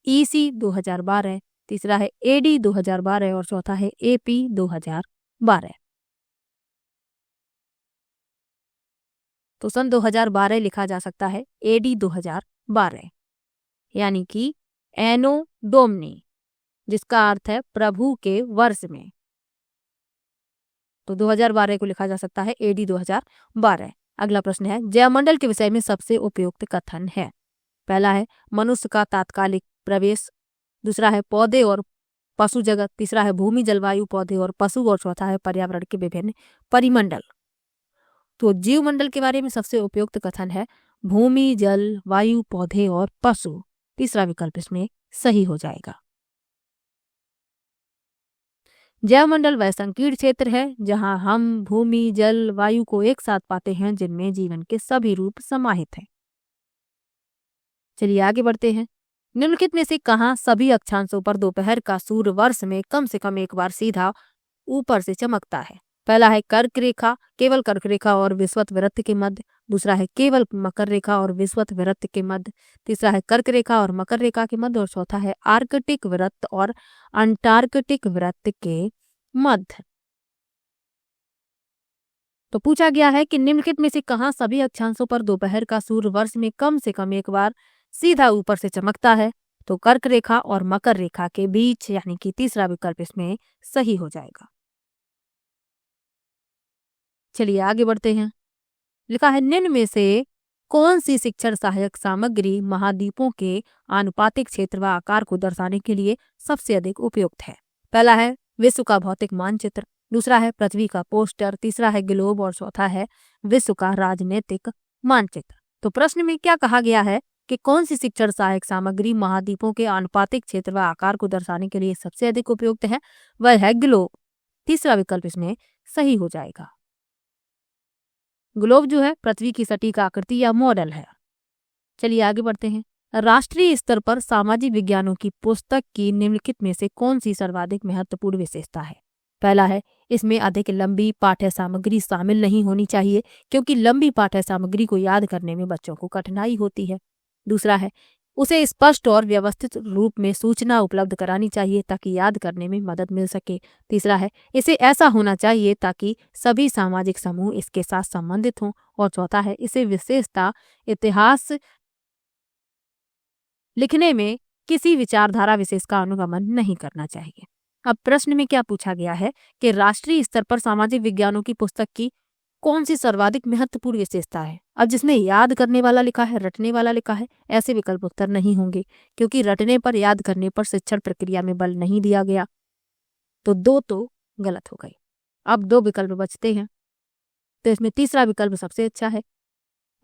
EC 2012, तीसरा है AD 2012 और चौथा है AP 2012। तो सन 2012 लिखा जा सकता है AD 2012, यानी कि एनो डोमनी, जिसका अर्थ है प्रभु के वर्ष में। तो 2012 को लिखा जा सकता है AD 2012। अगला प्रश्न है जयमंडल के विषय में सबसे उपयुक्त कथन है। पहला है मनुष्य का तात्कालिक प्रवेश, दूसरा है पौधे और पशु जगत, तीसरा है भूमि जलवायु पौधे और पशु, और चौथा है पर्यावरण के विभिन्न परिमंडल। तो जीव मंडल के बारे में सबसे उपयुक्त कथन है भूमि जल वायु पौधे और पशु। तीसरा विकल्प इसमें सही हो जाएगा। जैव मंडल वह संकीर्ण क्षेत्र है जहां हम भूमि जल वायु को एक साथ पाते हैं, जिनमें जीवन के सभी रूप समाहित हैं। चलिए आगे बढ़ते हैं। निम्नलिखित में से कहाँ सभी अक्षांशों पर दोपहर का सूर्य वर्ष में कम से कम एक बार सीधा ऊपर से चमकता है? पहला है कर्क रेखा, केवल कर्क रेखा और विषुवत वृत्त के मध्य। दूसरा है केवल मकर रेखा और विषुवत वृत्त के मध्य। तीसरा है कर्क रेखा और मकर रेखा के मध्य, और चौथा है आर्कटिक वृत्त और अंटार्कटिक वृत्त के मध्य। तो पूछा गया है कि निम्नलिखित में से कहाँ सभी अक्षांशों पर दोपहर का सूर्य वर्ष में कम से कम एक बार सीधा ऊपर से चमकता है? तो कर्क रेखा और मकर रेखा के बीच, यानी कि तीसरा विकल्प इसमें सही हो जाएगा। चलिए आगे बढ़ते हैं। लिखा है निम्न में से कौन सी शिक्षण सहायक सामग्री महाद्वीपों के आनुपातिक क्षेत्र व आकार को दर्शाने के लिए सबसे अधिक उपयुक्त है? पहला है विश्व का भौतिक मानचित्र, दूसरा है पृथ्वी का पोस्टर, तीसरा है ग्लोब, और चौथा है विश्व का राजनीतिक मानचित्र। तो प्रश्न में क्या कहा गया है कि कौन सी शिक्षण सहायक सामग्री महाद्वीपों के आनुपातिक क्षेत्र व आकार को दर्शाने के लिए सबसे अधिक उपयुक्त है? वह है ग्लोब। तीसरा विकल्प इसमें सही हो जाएगा। ग्लोब जो है पृथ्वी की सटीक आकृति या मॉडल है। चलिए आगे बढ़ते हैं। राष्ट्रीय स्तर पर सामाजिक विज्ञानों की पुस्तक की निम्नलिखित में से कौन सी सर्वाधिक महत्वपूर्ण विशेषता है? पहला है इसमें अधिक लंबी पाठ्य सामग्री शामिल नहीं होनी चाहिए, क्योंकि लंबी पाठ्य सामग्री को याद करने में बच्चों को कठिनाई होती है। दूसरा है उसे स्पष्ट और व्यवस्थित रूप में सूचना उपलब्ध करानी चाहिए ताकि याद करने में मदद मिल सके। तीसरा है इसे ऐसा होना चाहिए ताकि सभी सामाजिक समूह इसके साथ संबंधित हों, और चौथा है इसे विशेषता इतिहास लिखने में किसी विचारधारा विशेष का अनुगमन नहीं करना चाहिए। अब प्रश्न में क्या पूछा गया है कि राष्ट्रीय स्तर पर सामाजिक विज्ञानों की पुस्तक की कौन सी सर्वाधिक महत्वपूर्ण विशेषता है? अब जिसमें याद करने वाला लिखा है, रटने वाला लिखा है, ऐसे विकल्प उत्तर नहीं होंगे, क्योंकि रटने पर याद करने पर शिक्षण प्रक्रिया में बल नहीं दिया गया। तो दो तो गलत हो गए। अब दो विकल्प बचते हैं, तो इसमें तीसरा विकल्प सबसे अच्छा है,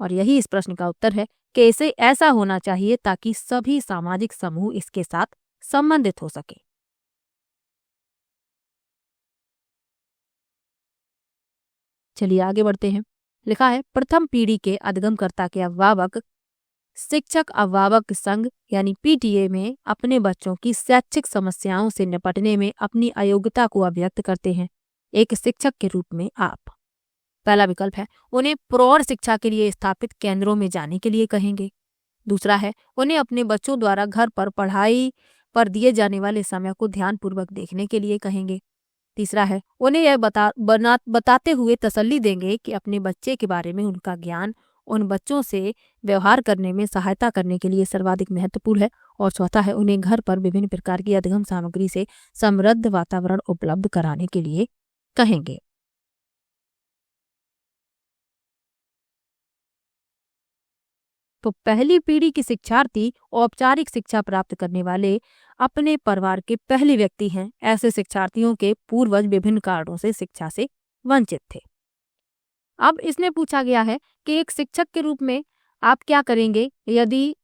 और यही इस प्रश्न का उत्तर है कि इसे ऐसा होना चाहिए ताकि सभी सामाजिक समूह इसके साथ संबंधित हो सके। चलिए आगे बढ़ते हैं। लिखा है प्रथम पीढ़ी के अधिगमकर्ता के अभिभावक शिक्षक अभिभावक संघ यानी पीटीए में अपने बच्चों की शैक्षिक समस्याओं से निपटने में अपनी अयोग्यता को अभिव्यक्त करते हैं एक शिक्षक के रूप में आप। पहला विकल्प है उन्हें प्रौढ़ शिक्षा के लिए स्थापित केंद्रों में जाने के लिए कहेंगे। दूसरा है उन्हें अपने बच्चों द्वारा घर पर पढ़ाई पर दिए जाने वाले समय को ध्यानपूर्वक देखने के लिए कहेंगे। तीसरा है उन्हें यह बताते हुए तसल्ली देंगे कि अपने बच्चे के बारे में उनका ज्ञान उन बच्चों से व्यवहार करने में सहायता करने के लिए सर्वाधिक महत्वपूर्ण है। और चौथा है उन्हें घर पर विभिन्न प्रकार की अधिगम सामग्री से समृद्ध वातावरण उपलब्ध कराने के लिए कहेंगे। तो पहली पीढ़ी के शिक्षार्थी औपचारिक शिक्षा प्राप्त करने वाले अपने परिवार के पहले व्यक्ति हैं। ऐसे शिक्षार्थियों के पूर्वज विभिन्न कारणों से शिक्षा से वंचित थे। अब इसमें पूछा गया है कि एक शिक्षक के रूप में आप क्या करेंगे यदि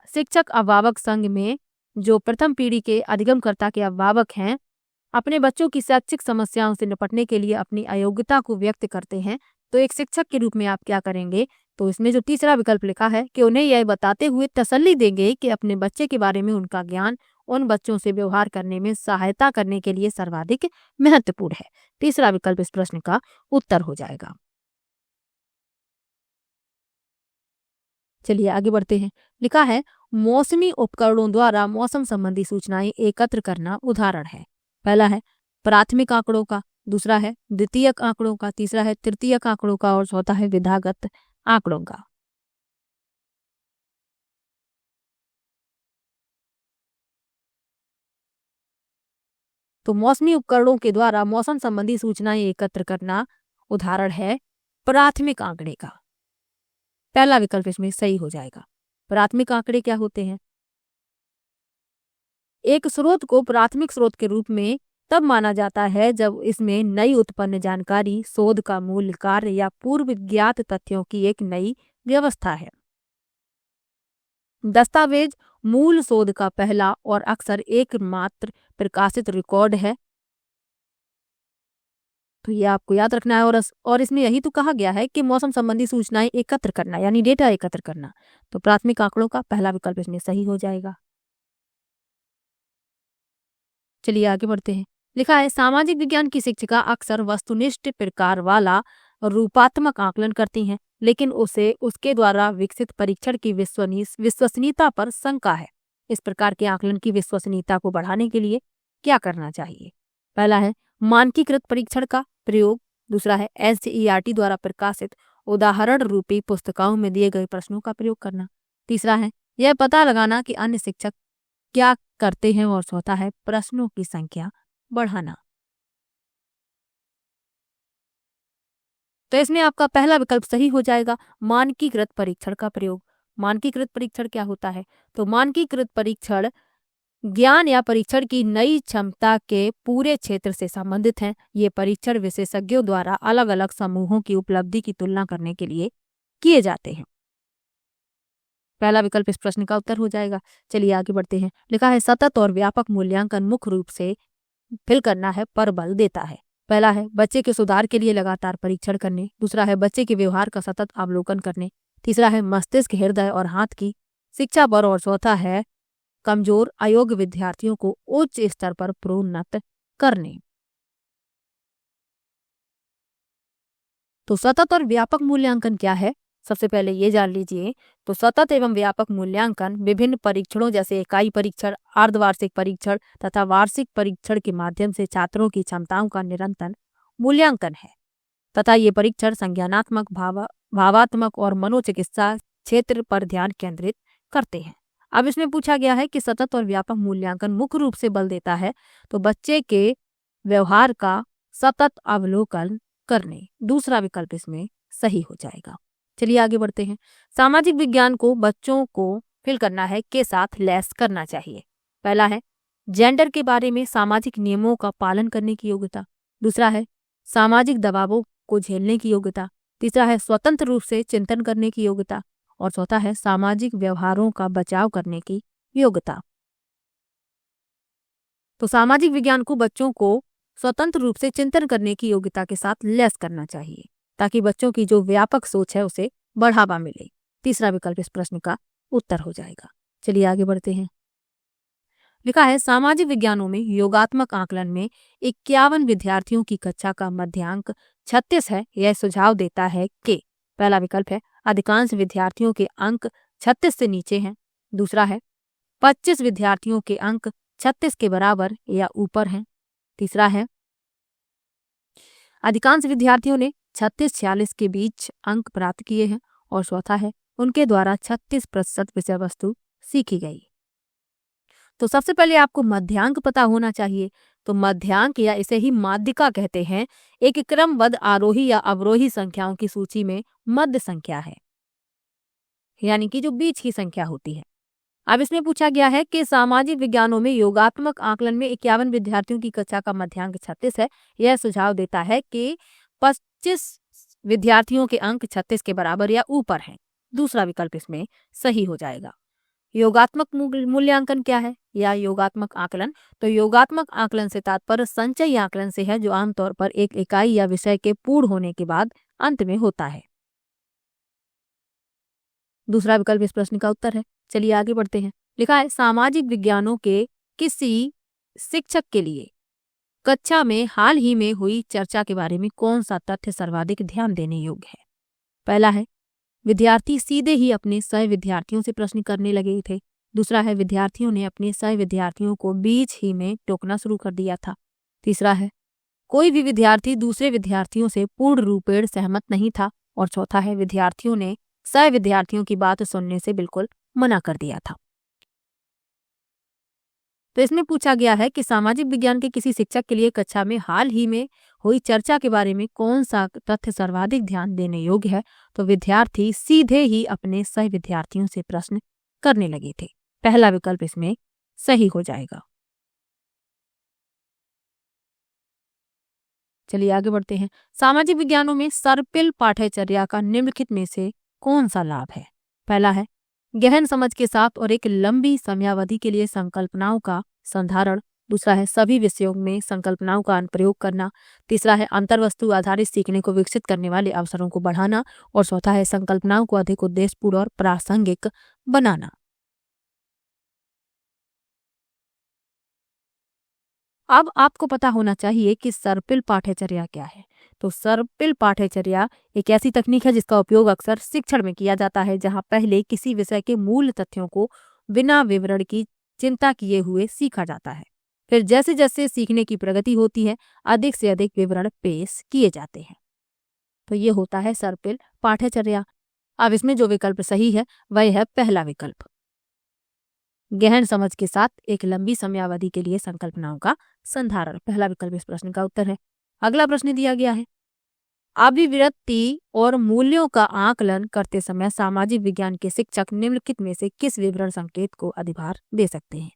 शिक्षक अभिभावक संघ में जो प्रथम पीढ़ी के अधिगमकर्ता के अभिभावक हैं अपने बच्चों की शैक्षिक समस्याओं से निपटने के लिए अपनी अयोग्यता को व्यक्त करते हैं, तो एक शिक्षक के रूप में आप क्या करेंगे? तो इसमें जो तीसरा विकल्प लिखा है कि उन्हें यह बताते हुए तसल्ली देंगे कि अपने बच्चे के बारे में उनका ज्ञान उन बच्चों से व्यवहार करने में सहायता करने के लिए सर्वाधिक महत्वपूर्ण है। तीसरा विकल्प इस प्रश्न का उत्तर हो जाएगा। चलिए आगे बढ़ते हैं। लिखा है मौसमी उपकरणों द्वारा मौसम संबंधी सूचनाएं एकत्र करना उदाहरण है। पहला है प्राथमिक आंकड़ों का, दूसरा है द्वितीयक आंकड़ों का, तीसरा है तृतीयक आंकड़ों का, और चौथा है विधागत आंकड़ों का। तो मौसमी उपकरणों के द्वारा मौसम संबंधी सूचनाएं एकत्र करना उदाहरण है प्राथमिक आंकड़े का। पहला विकल्प इसमें सही हो जाएगा। प्राथमिक आंकड़े क्या होते हैं? एक स्रोत को प्राथमिक स्रोत के रूप में तब माना जाता है जब इसमें नई उत्पन्न जानकारी, शोध का मूल कार्य या पूर्व ज्ञात तथ्यों की एक नई व्यवस्था है। दस्तावेज मूल शोध का पहला और अक्सर एकमात्र प्रकाशित रिकॉर्ड है। तो ये आपको याद रखना है। और इसमें यही तो कहा गया है कि मौसम संबंधी सूचनाएं एकत्र करना यानी डेटा एकत्र करना। तो प्राथमिक आंकड़ों का पहला विकल्प इसमें सही हो जाएगा। चलिए आगे बढ़ते हैं। लिखा है सामाजिक विज्ञान की शिक्षिका अक्सर वस्तुनिष्ठ प्रकार वाला रूपात्मक आकलन करती हैं, लेकिन उसे उसके द्वारा विकसित परीक्षण की विश्वसनीयता पर शंका है। इस प्रकार के आकलन की विश्वसनीयता को बढ़ाने के लिए क्या करना चाहिए? पहला है मानकीकृत परीक्षण का प्रयोग। दूसरा है एससीईआरटी द्वारा प्रकाशित उदाहरण रूपी पुस्तिकाओं में दिए गए प्रश्नों का प्रयोग करना। तीसरा है यह पता लगाना कि अन्य शिक्षक क्या करते हैं। और चौथा है प्रश्नों की संख्या बढ़ाना। तो इसमें आपका पहला विकल्प सही हो जाएगा, मानकीकृत परीक्षण का प्रयोग। मानकीकृत परीक्षण क्या होता है? तो मानकीकृत परीक्षण ज्ञान या परीक्षण की नई क्षमता के पूरे क्षेत्र से संबंधित हैं। ये परीक्षण विशेषज्ञों द्वारा अलग अलग समूहों की उपलब्धि की तुलना करने के लिए किए जाते हैं। पहला विकल्प इस प्रश्न का उत्तर हो जाएगा। चलिए आगे बढ़ते हैं। लिखा है सतत और व्यापक मूल्यांकन मुख्य रूप से फिल करना है पर बल देता है। पहला है बच्चे के सुधार के लिए लगातार परीक्षण करने। दूसरा है बच्चे के व्यवहार का सतत अवलोकन करने। तीसरा है मस्तिष्क, हृदय और हाथ की शिक्षा पर। और चौथा है कमजोर अयोग्य विद्यार्थियों को उच्च स्तर पर प्रोन्नत करने। तो सतत और व्यापक मूल्यांकन क्या है? सबसे पहले ये जान लीजिए। तो सतत एवं व्यापक मूल्यांकन विभिन्न परीक्षणों जैसे इकाई परीक्षण, अर्धवार्षिक परीक्षण तथा वार्षिक परीक्षण के माध्यम से छात्रों की क्षमताओं का निरंतर मूल्यांकन है तथा ये परीक्षण संज्ञानात्मक, भावात्मक और मनोचिकित्सा क्षेत्र पर ध्यान केंद्रित करते हैं। अब इसमें पूछा गया है कि सतत और व्यापक मूल्यांकन मुख्य रूप से बल देता है तो बच्चे के व्यवहार का सतत अवलोकन करने। दूसरा विकल्प इसमें सही हो जाएगा। चलिए आगे बढ़ते हैं। सामाजिक विज्ञान को बच्चों को फिल करना है के साथ लैस करना चाहिए। पहला है जेंडर के बारे में सामाजिक नियमों का पालन करने की योग्यता। दूसरा है सामाजिक दबावों को झेलने की योग्यता। तीसरा है स्वतंत्र रूप से चिंतन करने की योग्यता। और चौथा है सामाजिक व्यवहारों का बचाव करने की योग्यता। तो सामाजिक विज्ञान को बच्चों को स्वतंत्र रूप से चिंतन करने की योग्यता के साथ लैस करना चाहिए ताकि बच्चों की जो व्यापक सोच है उसे बढ़ावा मिले। तीसरा विकल्प इस प्रश्न का उत्तर हो जाएगा। चलिए आगे बढ़ते हैं। लिखा है सामाजिक विज्ञानों में योगात्मक आकलन में 51 विद्यार्थियों की कक्षा का मध्यांक 36 है। यह सुझाव देता है कि पहला विकल्प है अधिकांश विद्यार्थियों के अंक 36 से नीचे हैं। दूसरा है 25 विद्यार्थियों के अंक 36 के बराबर या ऊपर हैं। तीसरा है अधिकांश विद्यार्थियों ने 36-46 के बीच अंक प्राप्त किए हैं। और चौथा है उनके द्वारा 36% विषय वस्तु सीखी गई। तो सबसे पहले आपको मध्यांक पता होना चाहिए। तो मध्यांक या इसे ही माध्यिका कहते हैं, एक क्रमबद्ध आरोही या अवरोही संख्याओं की सूची में मध्य संख्या है, यानी कि जो बीच की संख्या होती है। अब इसमें पूछा गया है कि सामाजिक विज्ञानों में योगात्मक आकलन में 51 विद्यार्थियों की कक्षा का मध्यांक 36 है। यह सुझाव देता है कि 25 विद्यार्थियों के अंक 36 के बराबर या ऊपर हैं। दूसरा विकल्प इसमें सही हो जाएगा। योगात्मक मूल्यांकन क्या है या योगात्मक आकलन? तो योगात्मक आकलन से तात्पर्य संचयी आकलन से है, जो आमतौर पर एक इकाई या विषय के पूर्ण होने के बाद अंत में होता है। दूसरा विकल्प इस प्रश्न का उत्तर है। चलिए आगे बढ़ते हैं। लिखा है सामाजिक विज्ञानों के किसी शिक्षक के लिए कक्षा में हाल ही में हुई चर्चा के बारे में कौन सा तथ्य सर्वाधिक ध्यान देने योग्य है? पहला है विद्यार्थी सीधे ही अपने सह विद्यार्थियों से प्रश्न करने लगे थे। दूसरा है विद्यार्थियों ने अपने सह विद्यार्थियों को बीच ही में टोकना शुरू कर दिया था। तीसरा है कोई भी विद्यार्थी दूसरे विद्यार्थियों से पूर्ण रूपेण सहमत नहीं था। और चौथा है विद्यार्थियों ने सह विद्यार्थियों की बात सुनने से बिल्कुल मना कर दिया था। तो इसमें पूछा गया है कि सामाजिक विज्ञान के किसी शिक्षक के लिए कक्षा में हाल ही में हुई चर्चा के बारे में कौन सा तथ्य सर्वाधिक ध्यान देने योग्य है? तो विद्यार्थी सीधे ही अपने सह विद्यार्थियों से प्रश्न करने लगे थे। पहला विकल्प इसमें सही हो जाएगा। चलिए आगे बढ़ते हैं। सामाजिक विज्ञानों में सर्पिल पाठ्यचर्या का निम्नलिखित में से कौन सा लाभ है? पहला है गहन समझ के साथ और एक लंबी समयावधि के लिए संकल्पनाओं का संधारण। दूसरा है सभी विषयों में संकल्पनाओं का अनुप्रयोग करना। तीसरा है अंतर्वस्तु आधारित सीखने को विकसित करने वाले अवसरों को बढ़ाना। और चौथा है संकल्पनाओं को अधिक उद्देश्यपूर्ण और प्रासंगिक बनाना। अब आपको पता होना चाहिए कि सर्पिल पाठ्यचर्या क्या है। तो सर्पिल पाठ्यचर्या एक ऐसी तकनीक है जिसका उपयोग अक्सर शिक्षण में किया जाता है, जहां पहले किसी विषय के मूल तथ्यों को बिना विवरण की चिंता किए हुए सीखा जाता है। फिर जैसे जैसे सीखने की प्रगति होती है, अधिक से अधिक विवरण पेश किए जाते हैं। तो ये होता है सर्पिल पाठ्यचर्या। अब इसमें जो विकल्प सही है वह है पहला विकल्प, गहन समझ के साथ एक लंबी समयावधि के लिए संकल्पनाओं का संधारण। पहला विकल्प इस प्रश्न का उत्तर है। अगला प्रश्न दिया गया है, अभिवृत्ति और मूल्यों का आकलन करते समय सामाजिक विज्ञान के शिक्षक निम्नलिखित में से किस विवरण संकेत को अधिभार दे सकते हैं?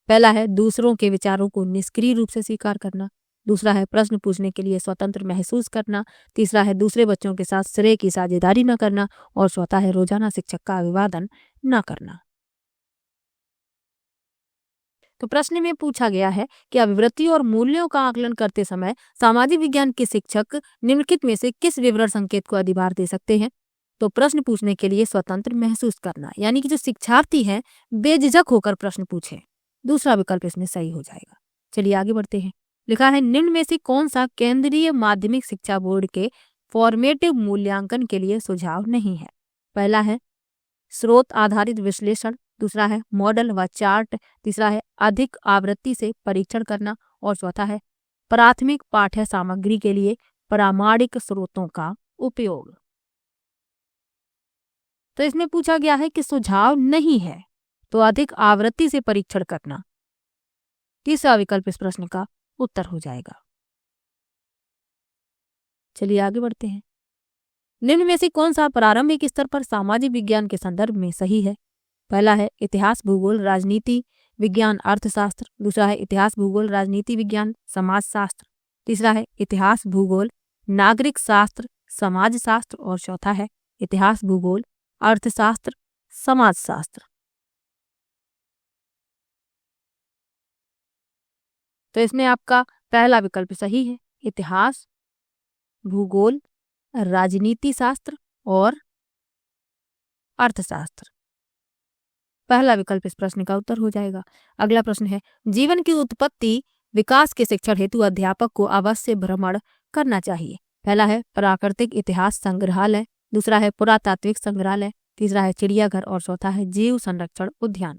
पहला है दूसरों के विचारों को निष्क्रिय रूप से स्वीकार करना। दूसरा है प्रश्न पूछने के लिए स्वतंत्र महसूस करना। तीसरा है दूसरे बच्चों के साथ श्रेय की साझेदारी न करना। और चौथा है रोजाना शिक्षक का अभिवादन न करना। तो प्रश्न में पूछा गया है कि अभिवृत्ति और मूल्यों का आकलन करते समय सामाजिक विज्ञान के शिक्षक निम्नलिखित में से किस विवरण संकेत को अधिभार दे सकते हैं? तो प्रश्न पूछने के लिए स्वतंत्र महसूस करना, यानी कि जो शिक्षार्थी है बेझिझक होकर प्रश्न पूछे। दूसरा विकल्प इसमें सही हो जाएगा। चलिए आगे बढ़ते हैं। लिखा है निम्न में से कौन सा केंद्रीय माध्यमिक शिक्षा बोर्ड के फॉर्मेटिव मूल्यांकन के लिए सुझाव नहीं है? पहला है स्रोत आधारित विश्लेषण। दूसरा है मॉडल व चार्ट। तीसरा है अधिक आवृत्ति से परीक्षण करना। और चौथा है प्राथमिक पाठ्य सामग्री के लिए प्रामाणिक स्रोतों का उपयोग। तो इसमें पूछा गया है कि सुझाव नहीं है, तो अधिक आवृत्ति से परीक्षण करना तीसरा विकल्प इस प्रश्न का उत्तर हो जाएगा। चलिए आगे बढ़ते हैं। निम्न में से कौन सा प्रारंभिक स्तर पर सामाजिक विज्ञान के संदर्भ में सही है? पहला है इतिहास भूगोल राजनीति विज्ञान अर्थशास्त्र। दूसरा है इतिहास भूगोल राजनीति विज्ञान समाजशास्त्र। तीसरा है इतिहास भूगोल नागरिक शास्त्र समाजशास्त्र। और चौथा है इतिहास भूगोल अर्थशास्त्र समाजशास्त्र। तो इसमें आपका पहला विकल्प सही है, इतिहास भूगोल राजनीति शास्त्र और अर्थशास्त्र। पहला विकल्प इस प्रश्न का उत्तर हो जाएगा। अगला प्रश्न है जीवन की उत्पत्ति विकास के शिक्षण हेतु अध्यापक को अवश्य भ्रमण करना चाहिए। पहला है प्राकृतिक इतिहास संग्रहालय। दूसरा है पुरातात्विक संग्रहालय। तीसरा है चिड़ियाघर। और चौथा है जीव संरक्षण उद्यान।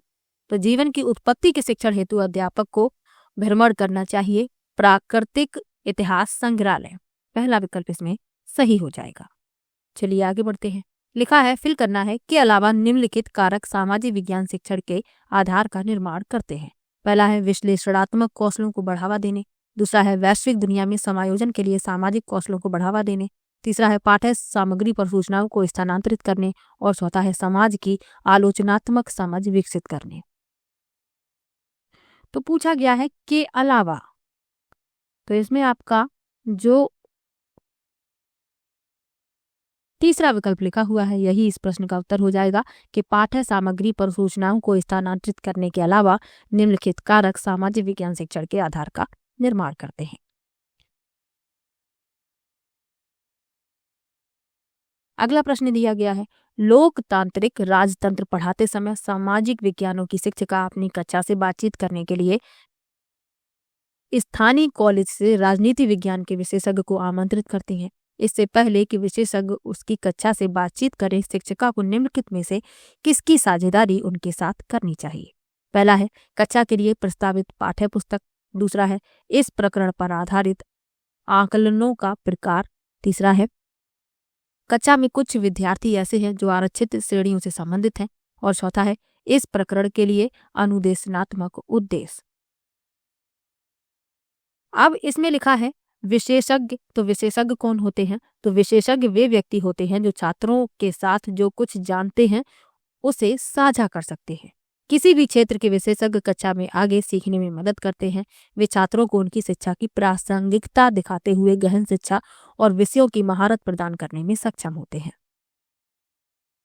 तो जीवन की उत्पत्ति के शिक्षण हेतु अध्यापक को भ्रमण करना चाहिए प्राकृतिक इतिहास संग्रहालय। पहला विकल्प इसमें सही हो जाएगा। चलिए आगे बढ़ते हैं। लिखा है फिल करना है के अलावा निम्नलिखित कारक सामाजिक विज्ञान शिक्षण के आधार का निर्माण करते हैं। पहला है विश्लेषणात्मक कौशलों को बढ़ावा देने। दूसरा है वैश्विक दुनिया में समायोजन के लिए सामाजिक कौशलों को बढ़ावा देने। तीसरा है पाठ्य सामग्री पर सूचनाओं को स्थानांतरित करने। और चौथा है समाज की आलोचनात्मक समझ विकसित करने। तो पूछा गया है के अलावा, तो इसमें आपका जो तीसरा विकल्प लिखा हुआ है यही इस प्रश्न का उत्तर हो जाएगा कि पाठ्य सामग्री पर सूचनाओं को स्थानांतरित करने के अलावा निम्नलिखित कारक सामाजिक विज्ञान शिक्षण के आधार का निर्माण करते हैं। अगला प्रश्न दिया गया है लोकतांत्रिक राजतंत्र पढ़ाते समय सामाजिक विज्ञानों की शिक्षिका अपनी कक्षा से बातचीत करने के लिए स्थानीय कॉलेज से राजनीति विज्ञान के विशेषज्ञ को आमंत्रित करती हैं। इससे पहले कि विशेषज्ञ उसकी कक्षा से बातचीत करें, शिक्षिका को निम्नलिखित में से किसकी साझेदारी उनके साथ करनी चाहिए? पहला है कक्षा के लिए प्रस्तावित पाठ्य पुस्तक। दूसरा है इस प्रकरण पर आधारित आकलनों का प्रकार। तीसरा है कक्षा में कुछ विद्यार्थी ऐसे हैं जो आरक्षित श्रेणियों से संबंधित हैं। और चौथा है इस प्रकरण के लिए अनुदेशनात्मक उद्देश्य। अब इसमें लिखा है विशेषज्ञ। तो विशेषज्ञ कौन होते हैं? तो विशेषज्ञ वे व्यक्ति होते हैं जो छात्रों के साथ जो कुछ जानते हैं उसे साझा कर सकते हैं। किसी भी क्षेत्र के विशेषज्ञ कक्षा में आगे सीखने में मदद करते हैं। वे छात्रों को उनकी शिक्षा की प्रासंगिकता दिखाते हुए गहन शिक्षा और विषयों की महारत प्रदान करने में सक्षम होते हैं।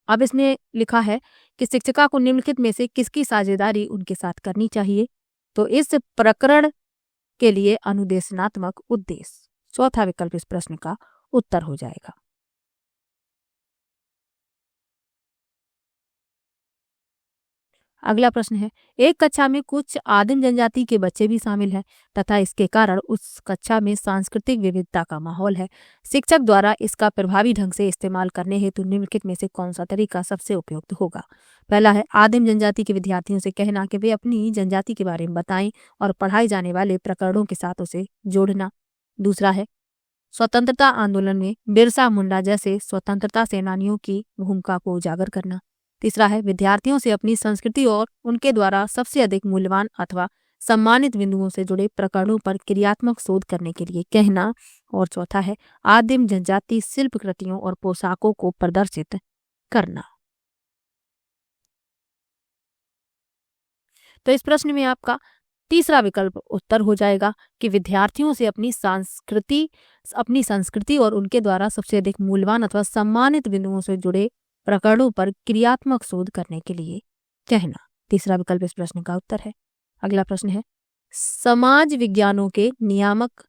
अब इसमें लिखा है कि शिक्षिका को निम्नलिखित में से किसकी साझेदारी उनके साथ करनी चाहिए। तो इस प्रकरण के लिए अनुदेशनात्मक उद्देश्य, चौथा विकल्प इस प्रश्न का उत्तर हो जाएगा। अगला प्रश्न है, एक कक्षा में कुछ आदिम जनजाति के बच्चे भी शामिल हैं तथा इसके कारण उस कक्षा में सांस्कृतिक विविधता का माहौल है। शिक्षक द्वारा इसका प्रभावी ढंग से इस्तेमाल करने हेतु निम्नलिखित में से कौन सा तरीका सबसे उपयुक्त होगा। पहला है आदिम जनजाति के विद्यार्थियों से कहना कि वे अपनी जनजाति के बारे में बताएं और पढ़ाए जाने वाले प्रकरणों के साथ उसे जोड़ना। दूसरा है स्वतंत्रता आंदोलन में बिरसा मुंडा जैसे स्वतंत्रता सेनानियों की भूमिका को उजागर करना। तीसरा है विद्यार्थियों से अपनी संस्कृति और उनके द्वारा सबसे अधिक मूल्यवान अथवा सम्मानित बिंदुओं से जुड़े प्रकरणों पर क्रियात्मक शोध करने के लिए कहना। और चौथा है आदिम जनजाति शिल्प कृतियों और पोशाकों को प्रदर्शित करना। तो इस प्रश्न में आपका तीसरा विकल्प उत्तर हो जाएगा कि विद्यार्थियों से अपनी संस्कृति और उनके द्वारा सबसे अधिक मूल्यवान अथवा सम्मानित बिंदुओं से जुड़े प्रकरणों पर क्रियात्मक शोध करने के लिए कहना। तीसरा विकल्प इस प्रश्न का उत्तर है। अगला प्रश्न है समाज विज्ञानों के नियामक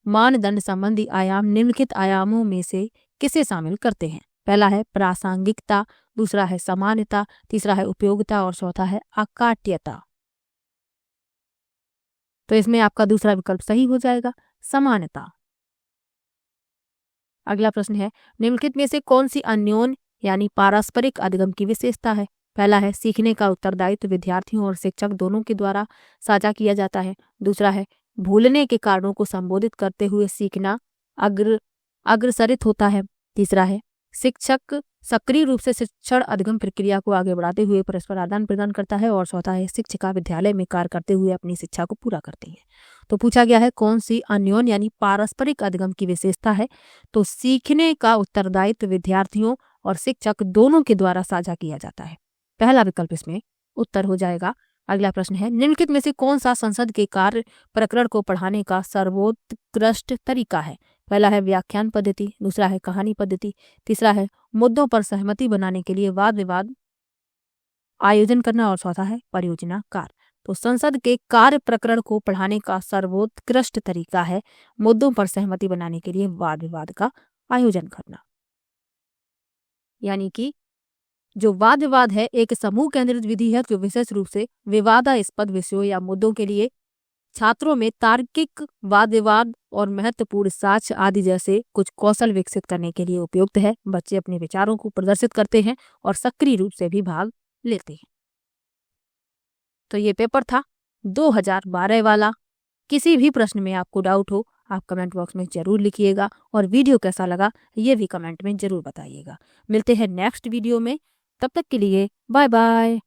मानदंड संबंधी आयाम निम्नलिखित आयामों में से किसे शामिल करते हैं। पहला है प्रासंगिकता, दूसरा है समानता, तीसरा है उपयोगिता और चौथा है अकाट्यता। तो इसमें आपका दूसरा विकल्प सही हो जाएगा, समानता। अगला प्रश्न है निम्नलिखित में से कौन सी अन्योन्य यानी पारस्परिक अधिगम की विशेषता है। पहला है सीखने का उत्तरदायित्व विद्यार्थियों और शिक्षक दोनों के द्वारा साझा किया जाता है। दूसरा है भूलने के कारणों को संबोधित करते हुए सीखना अग्रसरित होता है। तीसरा है शिक्षक सक्रिय रूप से शिक्षण अधिगम प्रक्रिया को आगे बढ़ाते हुए परस्पर आदान प्रदान करता है। और चौथा है शिक्षिका विद्यालय में कार्य करते हुए अपनी शिक्षा को पूरा करती है। तो पूछा गया है कौन सी अन्योन्य यानी पारस्परिक अधिगम की विशेषता है। तो सीखने का उत्तरदायित्व विद्यार्थियों और शिक्षक दोनों के द्वारा साझा किया जाता है। पहला विकल्प इसमें उत्तर हो जाएगा। अगला प्रश्न है निम्नलिखित में से कौन सा संसद के कार्य प्रकरण को पढ़ाने का सर्वोत्कृष्ट तरीका है। पहला है व्याख्यान पद्धति, दूसरा है कहानी पद्धति, तीसरा है मुद्दों पर सहमति बनाने के लिए वाद विवाद आयोजन करना और चौथा है परियोजना कार्य। तो संसद के कार्य प्रकरण को पढ़ाने का सर्वोत्कृष्ट तरीका है मुद्दों पर सहमति बनाने के लिए वाद विवाद का आयोजन करना। यानी कि जो वाद विवाद है एक समूह केंद्रित विधि है जो विशेष रूप से विवादास्पद विषयों या मुद्दों के लिए छात्रों में तार्किक वाद विवाद और महत्वपूर्ण साक्ष्य आदि जैसे कुछ कौशल विकसित करने के लिए उपयुक्त है। बच्चे अपने विचारों को प्रदर्शित करते हैं और सक्रिय रूप से भी भाग लेते हैं। तो ये पेपर था 2012 वाला। किसी भी प्रश्न में आपको डाउट हो आप कमेंट बॉक्स में जरूर लिखिएगा और वीडियो कैसा लगा ये भी कमेंट में जरूर बताइएगा। मिलते हैं नेक्स्ट वीडियो में, तब तक के लिए बाय बाय।